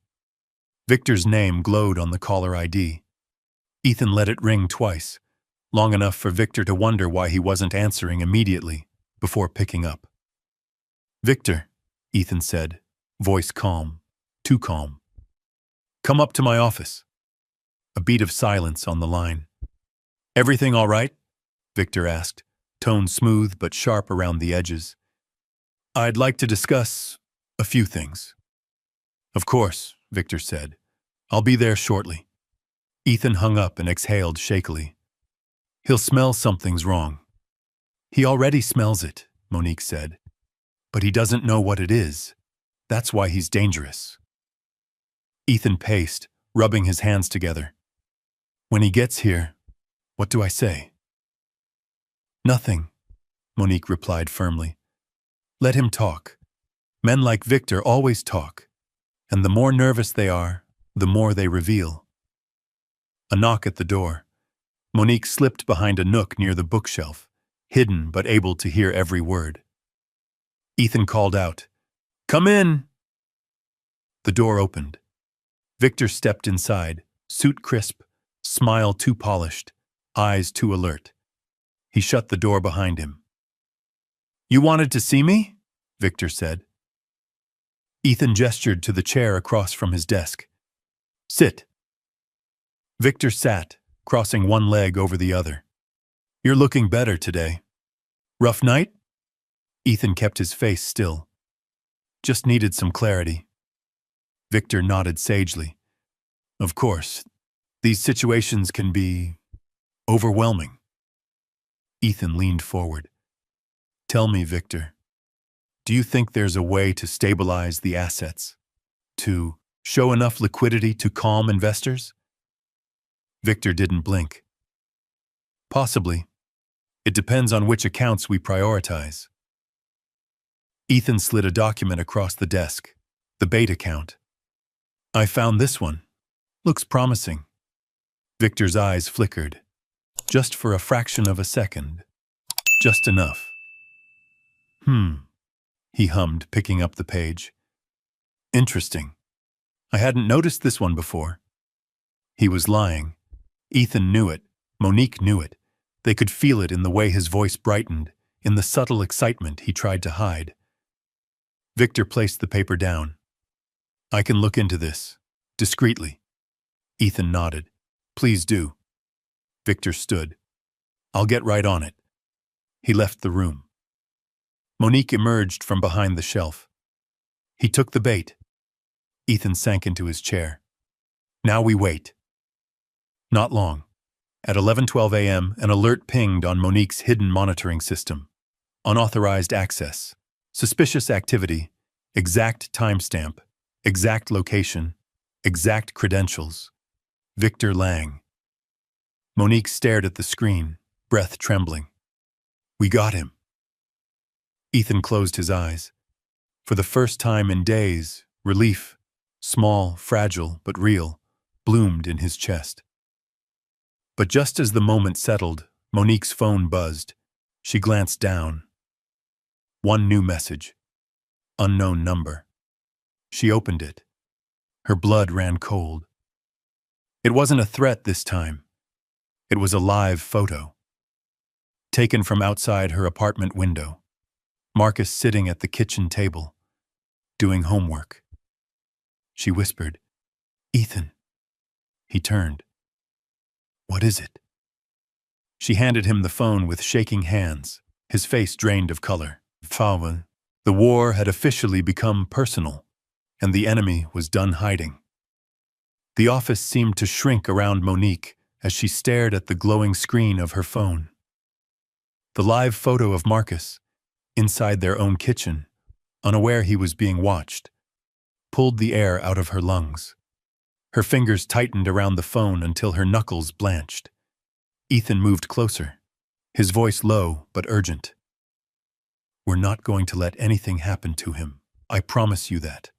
Victor's name glowed on the caller ID. Ethan let it ring twice, long enough for Victor to wonder why he wasn't answering immediately, before picking up. "Victor," Ethan said, voice calm, too calm. "Come up to my office." A beat of silence on the line. "Everything all right?" Victor asked, tone smooth but sharp around the edges. "I'd like to discuss a few things." "Of course," Victor said. "I'll be there shortly." Ethan hung up and exhaled shakily. "He'll smell something's wrong." "He already smells it," Monique said. "But he doesn't know what it is. That's why he's dangerous." Ethan paced, rubbing his hands together. "When he gets here, what do I say?" "Nothing," Monique replied firmly. "Let him talk. Men like Victor always talk, and the more nervous they are, the more they reveal." A knock at the door. Monique slipped behind a nook near the bookshelf, hidden but able to hear every word. Ethan called out, "Come in!" The door opened. Victor stepped inside, suit crisp, smile too polished, eyes too alert. He shut the door behind him. "You wanted to see me?" Victor said. Ethan gestured to the chair across from his desk. "Sit." Victor sat, crossing one leg over the other. "You're looking better today. Rough night?" Ethan kept his face still. "Just needed some clarity." Victor nodded sagely. Of course, these situations can be overwhelming. Ethan leaned forward. Tell me, Victor, do you think there's a way to stabilize the assets? To show enough liquidity to calm investors? Victor didn't blink. Possibly. It depends on which accounts we prioritize. Ethan slid a document across the desk. The bait account. I found this one. Looks promising. Victor's eyes flickered. Just for a fraction of a second. Just enough. He hummed, picking up the page. Interesting. I hadn't noticed this one before. He was lying. Ethan knew it. Monique knew it. They could feel it in the way his voice brightened, in the subtle excitement he tried to hide. Victor placed the paper down. I can look into this. Discreetly. Ethan nodded. Please do. Victor stood. I'll get right on it. He left the room. Monique emerged from behind the shelf. He took the bait. Ethan sank into his chair. Now we wait. Not long. At 11:12 a.m., an alert pinged on Monique's hidden monitoring system. Unauthorized access. Suspicious activity. Exact timestamp. Exact location. Exact credentials. Victor Lang. Monique stared at the screen, breath trembling. We got him. Ethan closed his eyes. For the first time in days, relief, small, fragile, but real, bloomed in his chest. But just as the moment settled, Monique's phone buzzed. She glanced down. One new message. Unknown number. She opened it. Her blood ran cold. It wasn't a threat this time. It was a live photo. Taken from outside her apartment window. Marcus sitting at the kitchen table, doing homework. She whispered, Ethan. He turned. What is it? She handed him the phone with shaking hands, his face drained of color. Fawen. The war had officially become personal, and the enemy was done hiding. The office seemed to shrink around Monique as she stared at the glowing screen of her phone. The live photo of Marcus, inside their own kitchen, unaware he was being watched, pulled the air out of her lungs. Her fingers tightened around the phone until her knuckles blanched. Ethan moved closer, his voice low but urgent. We're not going to let anything happen to him. I promise you that.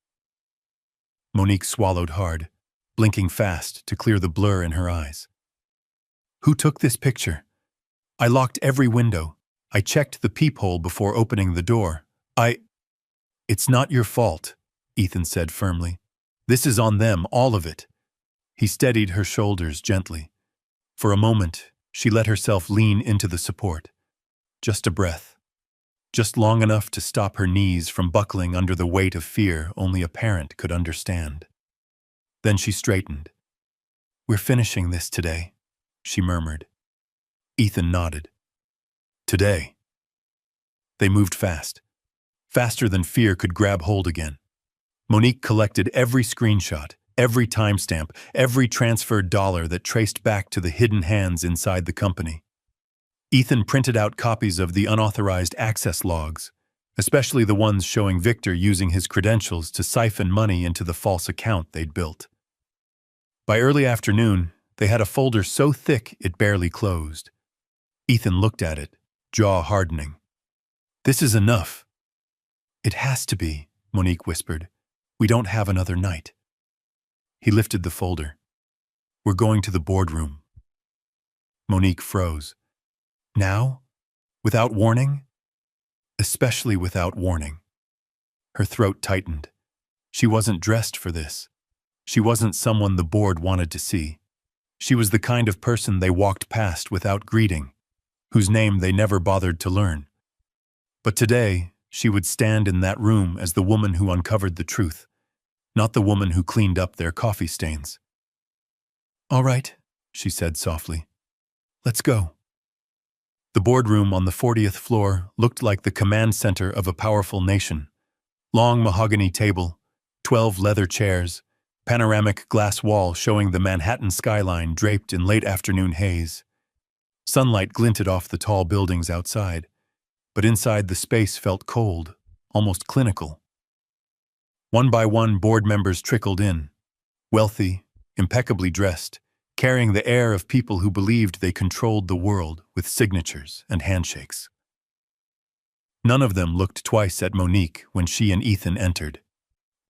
Monique swallowed hard, blinking fast to clear the blur in her eyes. Who took this picture? I locked every window. I checked the peephole before opening the door. It's not your fault, Ethan said firmly. This is on them, all of it. He steadied her shoulders gently. For a moment, she let herself lean into the support. Just a breath. Just long enough to stop her knees from buckling under the weight of fear only a parent could understand. Then she straightened. We're finishing this today, she murmured. Ethan nodded. Today. They moved fast. Faster than fear could grab hold again. Monique collected every screenshot, every timestamp, every transferred dollar that traced back to the hidden hands inside the company. Ethan printed out copies of the unauthorized access logs, especially the ones showing Victor using his credentials to siphon money into the false account they'd built. By early afternoon, they had a folder so thick it barely closed. Ethan looked at it, jaw hardening. This is enough. It has to be, Monique whispered. We don't have another night. He lifted the folder. We're going to the boardroom. Monique froze. Now? Without warning? Especially without warning. Her throat tightened. She wasn't dressed for this. She wasn't someone the board wanted to see. She was the kind of person they walked past without greeting, whose name they never bothered to learn. But today, she would stand in that room as the woman who uncovered the truth, not the woman who cleaned up their coffee stains. All right, she said softly. Let's go. The boardroom on the 40th floor looked like the command center of a powerful nation. Long mahogany table, 12 leather chairs, panoramic glass wall showing the Manhattan skyline draped in late afternoon haze. Sunlight glinted off the tall buildings outside, but inside the space felt cold, almost clinical. One by one, board members trickled in, wealthy, impeccably dressed, carrying the air of people who believed they controlled the world with signatures and handshakes. None of them looked twice at Monique when she and Ethan entered.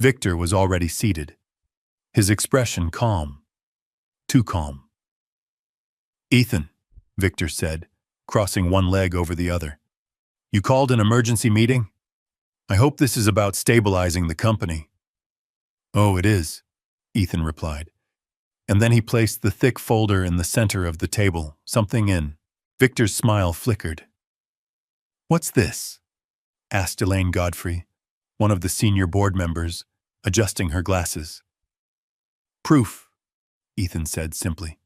Victor was already seated, his expression calm, too calm. "Ethan," Victor said, crossing one leg over the other. "You called an emergency meeting? I hope this is about stabilizing the company." "Oh, it is," Ethan replied. And then he placed the thick folder in the center of the table, something in. Victor's smile flickered. "What's this?" asked Elaine Godfrey, one of the senior board members, adjusting her glasses. "Proof," Ethan said simply.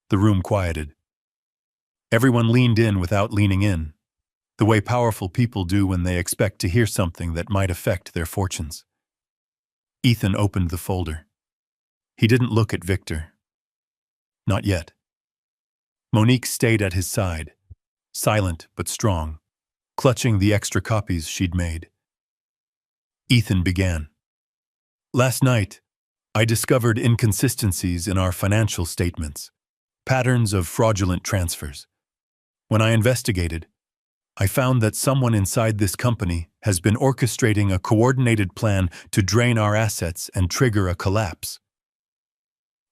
The room quieted. Everyone leaned in without leaning in, the way powerful people do when they expect to hear something that might affect their fortunes. Ethan opened the folder. He didn't look at Victor. Not yet. Monique stayed at his side, silent but strong, clutching the extra copies she'd made. Ethan began. "Last night, I discovered inconsistencies in our financial statements, patterns of fraudulent transfers. When I investigated, I found that someone inside this company has been orchestrating a coordinated plan to drain our assets and trigger a collapse."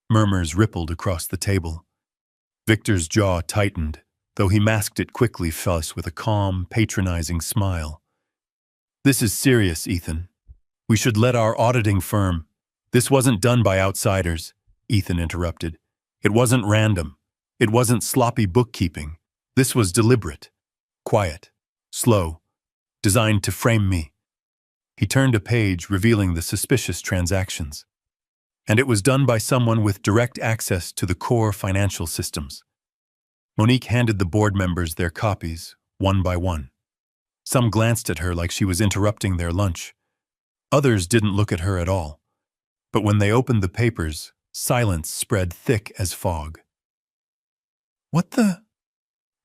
Murmurs rippled across the table. Victor's jaw tightened, though he masked it quickly with a calm, patronizing smile. "This is serious, Ethan. We should let our auditing firm—" "This wasn't done by outsiders," Ethan interrupted. "It wasn't random. It wasn't sloppy bookkeeping. This was deliberate, quiet, slow, designed to frame me." He turned a page revealing the suspicious transactions. "And it was done by someone with direct access to the core financial systems." Monique handed the board members their copies, one by one. Some glanced at her like she was interrupting their lunch. Others didn't look at her at all. But when they opened the papers, silence spread thick as fog. "What the?"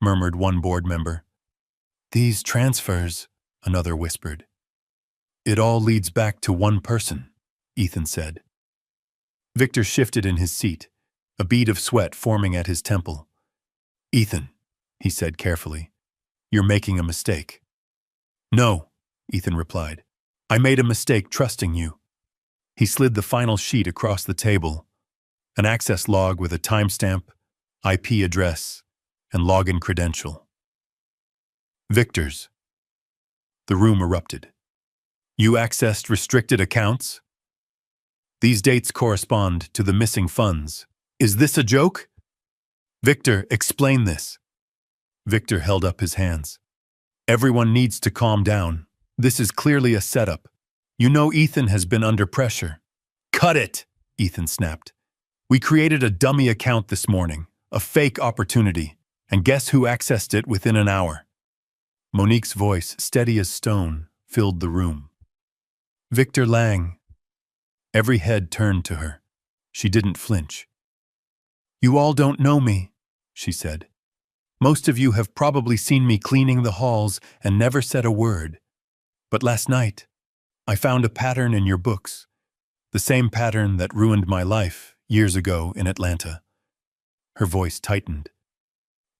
murmured one board member. "These transfers," another whispered. "It all leads back to one person," Ethan said. Victor shifted in his seat, a bead of sweat forming at his temple. "Ethan," he said carefully, "you're making a mistake." "No," Ethan replied. "I made a mistake trusting you." He slid the final sheet across the table, an access log with a timestamp, IP address, and login credential. "Victor's." The room erupted. "You accessed restricted accounts? These dates correspond to the missing funds. Is this a joke? Victor, explain this." Victor held up his hands. "Everyone needs to calm down. This is clearly a setup. You know Ethan has been under pressure." "Cut it," Ethan snapped. "We created a dummy account this morning, a fake opportunity, and guess who accessed it within an hour?" Monique's voice, steady as stone, filled the room. "Victor Lang." Every head turned to her. She didn't flinch. "You all don't know me," she said. "Most of you have probably seen me cleaning the halls and never said a word. But last night, I found a pattern in your books, the same pattern that ruined my life years ago in Atlanta." Her voice tightened.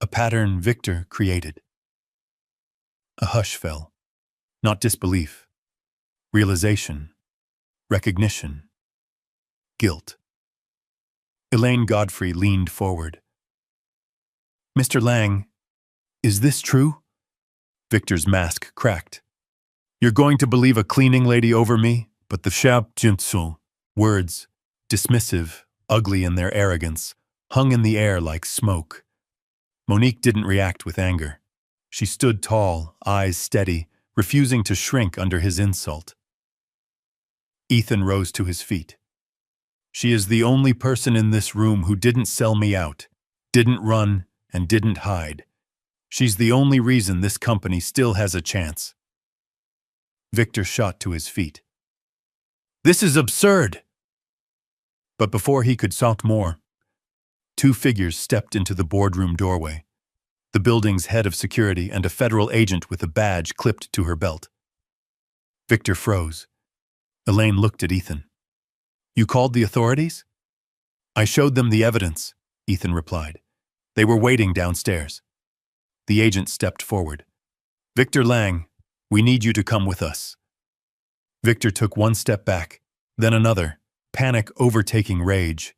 "A pattern Victor created." A hush fell. Not disbelief. Realization. Recognition. Guilt. Elaine Godfrey leaned forward. "Mr. Lang, is this true?" Victor's mask cracked. "You're going to believe a cleaning lady over me, but the Shabjinsul words, dismissive, ugly in their arrogance, hung in the air like smoke." Monique didn't react with anger. She stood tall, eyes steady, refusing to shrink under his insult. Ethan rose to his feet. "She is the only person in this room who didn't sell me out, didn't run, and didn't hide. She's the only reason this company still has a chance." Victor shot to his feet. "This is absurd!" But before he could say more, two figures stepped into the boardroom doorway, the building's head of security and a federal agent with a badge clipped to her belt. Victor froze. Elaine looked at Ethan. "You called the authorities?" "I showed them the evidence," Ethan replied. "They were waiting downstairs." The agent stepped forward. "Victor Lang, we need you to come with us." Victor took one step back, then another, panic overtaking rage.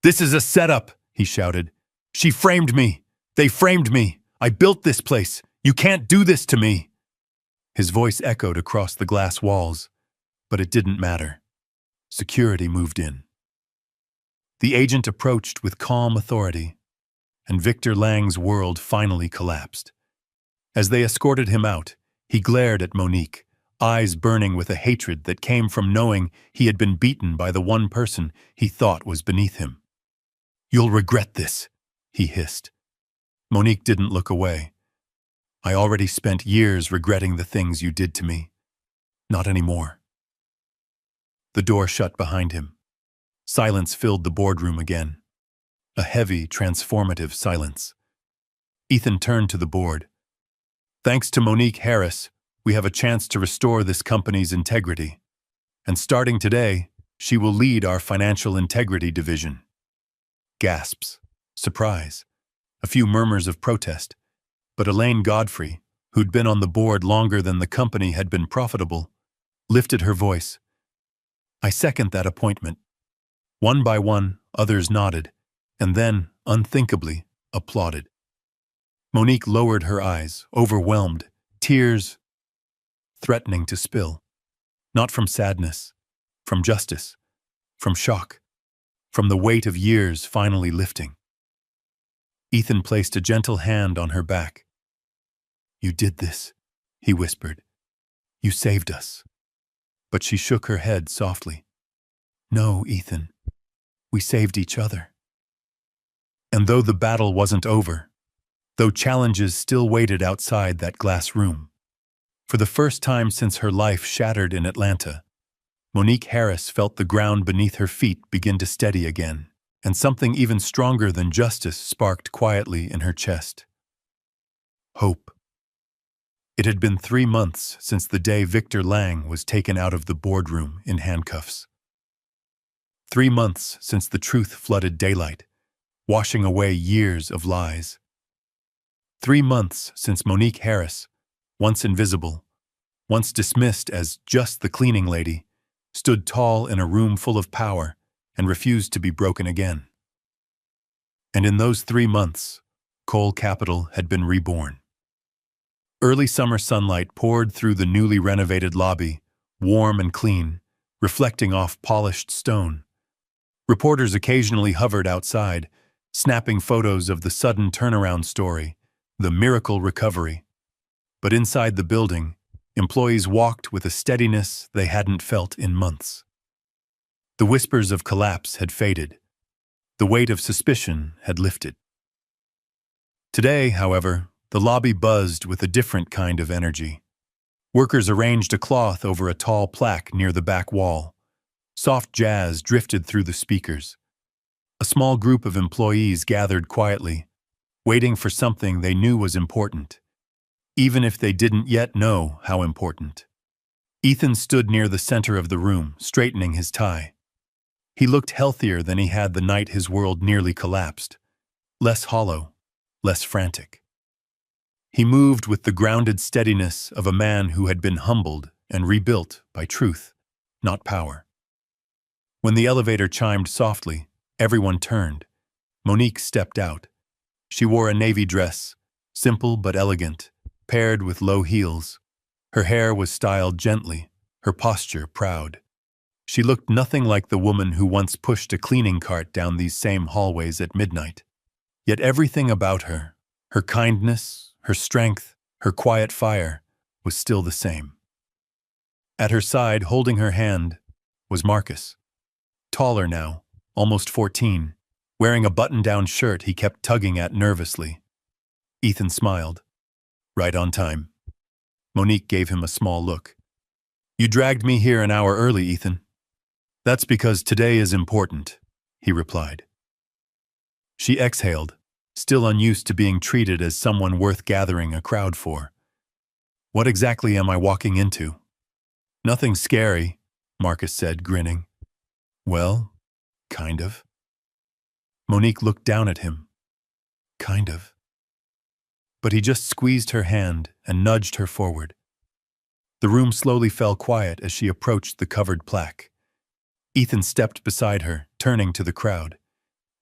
"This is a setup," he shouted. "She framed me. They framed me. I built this place. You can't do this to me." His voice echoed across the glass walls, but it didn't matter. Security moved in. The agent approached with calm authority, and Victor Lang's world finally collapsed. As they escorted him out, he glared at Monique, eyes burning with a hatred that came from knowing he had been beaten by the one person he thought was beneath him. "You'll regret this," he hissed. Monique didn't look away. "I already spent years regretting the things you did to me. Not anymore." The door shut behind him. Silence filled the boardroom again. A heavy, transformative silence. Ethan turned to the board. "Thanks to Monique Harris, we have a chance to restore this company's integrity. And starting today, she will lead our financial integrity division." Gasps, surprise, a few murmurs of protest. But Elaine Godfrey, who'd been on the board longer than the company had been profitable, lifted her voice. "I second that appointment." One by one, others nodded, and then, unthinkably, applauded. Monique lowered her eyes, overwhelmed, tears threatening to spill. Not from sadness, from justice, from shock, from the weight of years finally lifting. Ethan placed a gentle hand on her back. "You did this," he whispered. "You saved us." But she shook her head softly. "No, Ethan. We saved each other." And though the battle wasn't over, though challenges still waited outside that glass room, for the first time since her life shattered in Atlanta, Monique Harris felt the ground beneath her feet begin to steady again, and something even stronger than justice sparked quietly in her chest. Hope. It had been 3 months since the day Victor Lang was taken out of the boardroom in handcuffs. 3 months since the truth flooded daylight, washing away years of lies. 3 months since Monique Harris, once invisible, once dismissed as just the cleaning lady, stood tall in a room full of power and refused to be broken again. And in those 3 months, Cole Capital had been reborn. Early summer sunlight poured through the newly renovated lobby, warm and clean, reflecting off polished stone. Reporters occasionally hovered outside, snapping photos of the sudden turnaround story, the miracle recovery. But inside the building, employees walked with a steadiness they hadn't felt in months. The whispers of collapse had faded. The weight of suspicion had lifted. Today, however, the lobby buzzed with a different kind of energy. Workers arranged a cloth over a tall plaque near the back wall. Soft jazz drifted through the speakers. A small group of employees gathered quietly, waiting for something they knew was important, even if they didn't yet know how important. Ethan stood near the center of the room, straightening his tie. He looked healthier than he had the night his world nearly collapsed, less hollow, less frantic. He moved with the grounded steadiness of a man who had been humbled and rebuilt by truth, not power. When the elevator chimed softly, everyone turned. Monique stepped out. She wore a navy dress, simple but elegant, paired with low heels. Her hair was styled gently, her posture proud. She looked nothing like the woman who once pushed a cleaning cart down these same hallways at midnight. Yet everything about her, her kindness, her strength, her quiet fire, was still the same. At her side, holding her hand, was Marcus. Taller now, almost 14, wearing a button-down shirt he kept tugging at nervously. Ethan smiled. "Right on time." Monique gave him a small look. "You dragged me here an hour early, Ethan." That's because today is important, he replied. She exhaled, still unused to being treated as someone worth gathering a crowd for. What exactly am I walking into? Nothing scary, Marcus said, grinning. Well, kind of. Monique looked down at him. Kind of. But he just squeezed her hand and nudged her forward. The room slowly fell quiet as she approached the covered plaque. Ethan stepped beside her, turning to the crowd.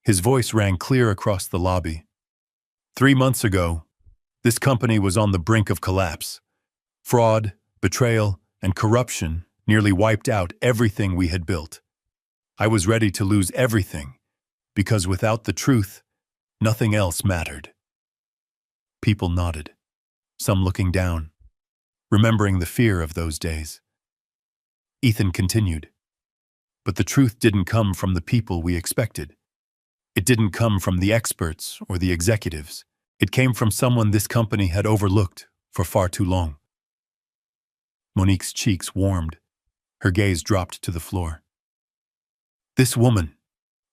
His voice rang clear across the lobby. 3 months ago, this company was on the brink of collapse. Fraud, betrayal, and corruption nearly wiped out everything we had built. I was ready to lose everything, because without the truth, nothing else mattered. People nodded, some looking down, remembering the fear of those days. Ethan continued. But the truth didn't come from the people we expected. It didn't come from the experts or the executives. It came from someone this company had overlooked for far too long. Monique's cheeks warmed. Her gaze dropped to the floor. This woman,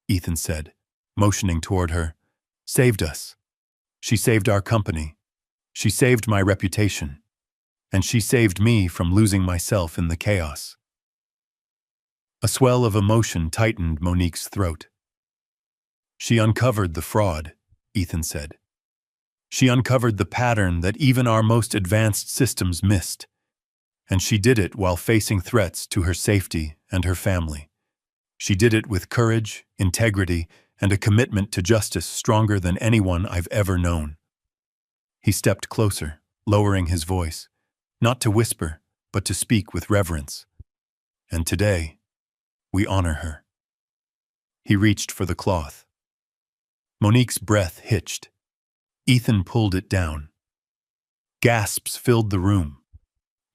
Ethan said, motioning toward her, saved us. She saved our company. She saved my reputation. And she saved me from losing myself in the chaos. A swell of emotion tightened Monique's throat. She uncovered the fraud, Ethan said. She uncovered the pattern that even our most advanced systems missed. And she did it while facing threats to her safety and her family. She did it with courage, integrity, and a commitment to justice stronger than anyone I've ever known. He stepped closer, lowering his voice, not to whisper, but to speak with reverence. And today, we honor her. He reached for the cloth. Monique's breath hitched. Ethan pulled it down. Gasps filled the room.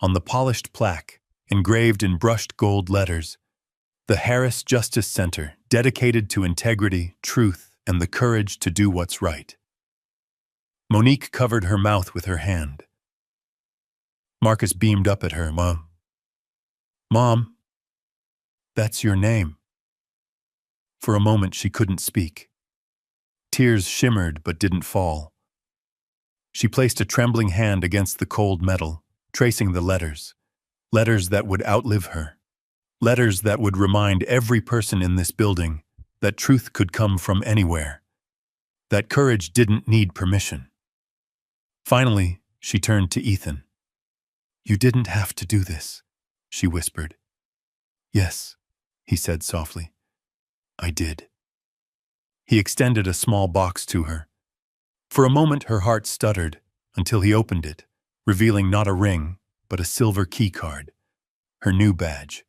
On the polished plaque, engraved in brushed gold letters, the Harris Justice Center, dedicated to integrity, truth, and the courage to do what's right. Monique covered her mouth with her hand. Marcus beamed up at her. Mom, that's your name. For a moment she couldn't speak. Tears shimmered but didn't fall. She placed a trembling hand against the cold metal, tracing the letters. Letters that would outlive her. Letters that would remind every person in this building that truth could come from anywhere. That courage didn't need permission. Finally, she turned to Ethan. You didn't have to do this, she whispered. Yes, he said softly. I did. He extended a small box to her. For a moment her heart stuttered until he opened it, revealing not a ring, but a silver key card. Her new badge.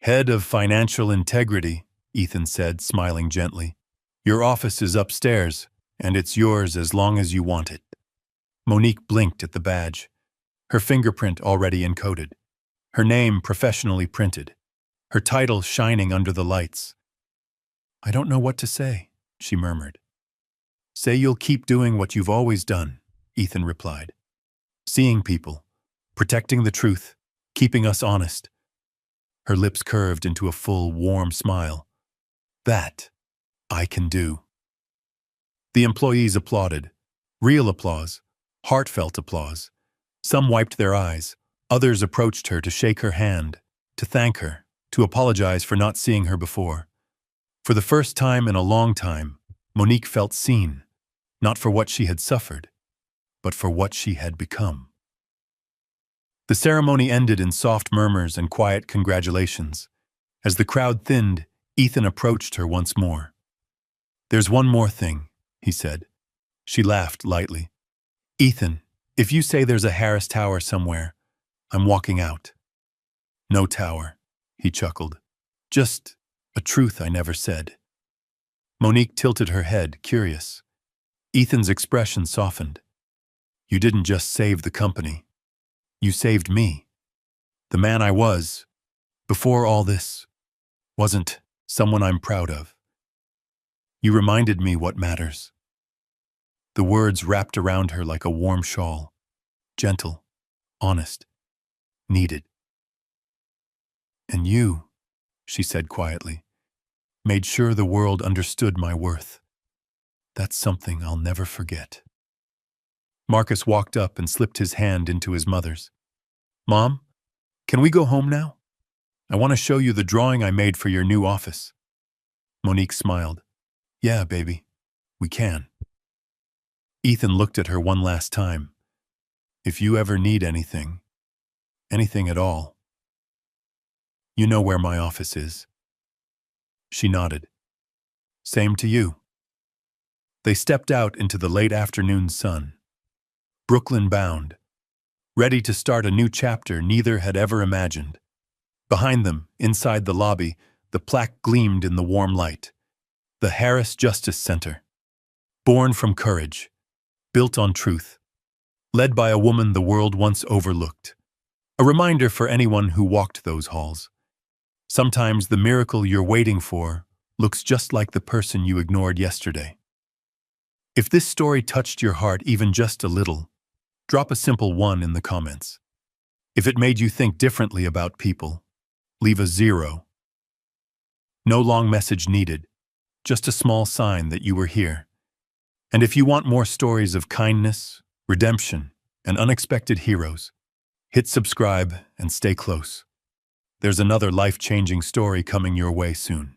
Head of Financial Integrity, Ethan said, smiling gently. Your office is upstairs, and it's yours as long as you want it. Monique blinked at the badge, her fingerprint already encoded, her name professionally printed, her title shining under the lights. I don't know what to say, she murmured. Say you'll keep doing what you've always done, Ethan replied. Seeing people, protecting the truth, keeping us honest. Her lips curved into a full, warm smile. That I can do. The employees applauded. Real applause, heartfelt applause. Some wiped their eyes. Others approached her to shake her hand, to thank her, to apologize for not seeing her before. For the first time in a long time, Monique felt seen, not for what she had suffered, but for what she had become. The ceremony ended in soft murmurs and quiet congratulations. As the crowd thinned, Ethan approached her once more. There's one more thing, he said. She laughed lightly. Ethan, if you say there's a Harris Tower somewhere, I'm walking out. No tower, he chuckled. Just a truth I never said. Monique tilted her head, curious. Ethan's expression softened. You didn't just save the company. You saved me. The man I was, before all this, wasn't someone I'm proud of. You reminded me what matters. The words wrapped around her like a warm shawl. Gentle, honest, needed. And you, she said quietly. Made sure the world understood my worth. That's something I'll never forget. Marcus walked up and slipped his hand into his mother's. Mom, can we go home now? I want to show you the drawing I made for your new office. Monique smiled. Yeah, baby, we can. Ethan looked at her one last time. If you ever need anything at all, you know where my office is. She nodded. Same to you. They stepped out into the late afternoon sun. Brooklyn bound, ready to start a new chapter neither had ever imagined. Behind them, inside the lobby, the plaque gleamed in the warm light. The Harris Justice Center. Born from courage, built on truth, led by a woman the world once overlooked. A reminder for anyone who walked those halls. Sometimes the miracle you're waiting for looks just like the person you ignored yesterday. If this story touched your heart even just a little, drop a simple 1 in the comments. If it made you think differently about people, leave a 0. No long message needed, just a small sign that you were here. And if you want more stories of kindness, redemption, and unexpected heroes, hit subscribe and stay close. There's another life-changing story coming your way soon.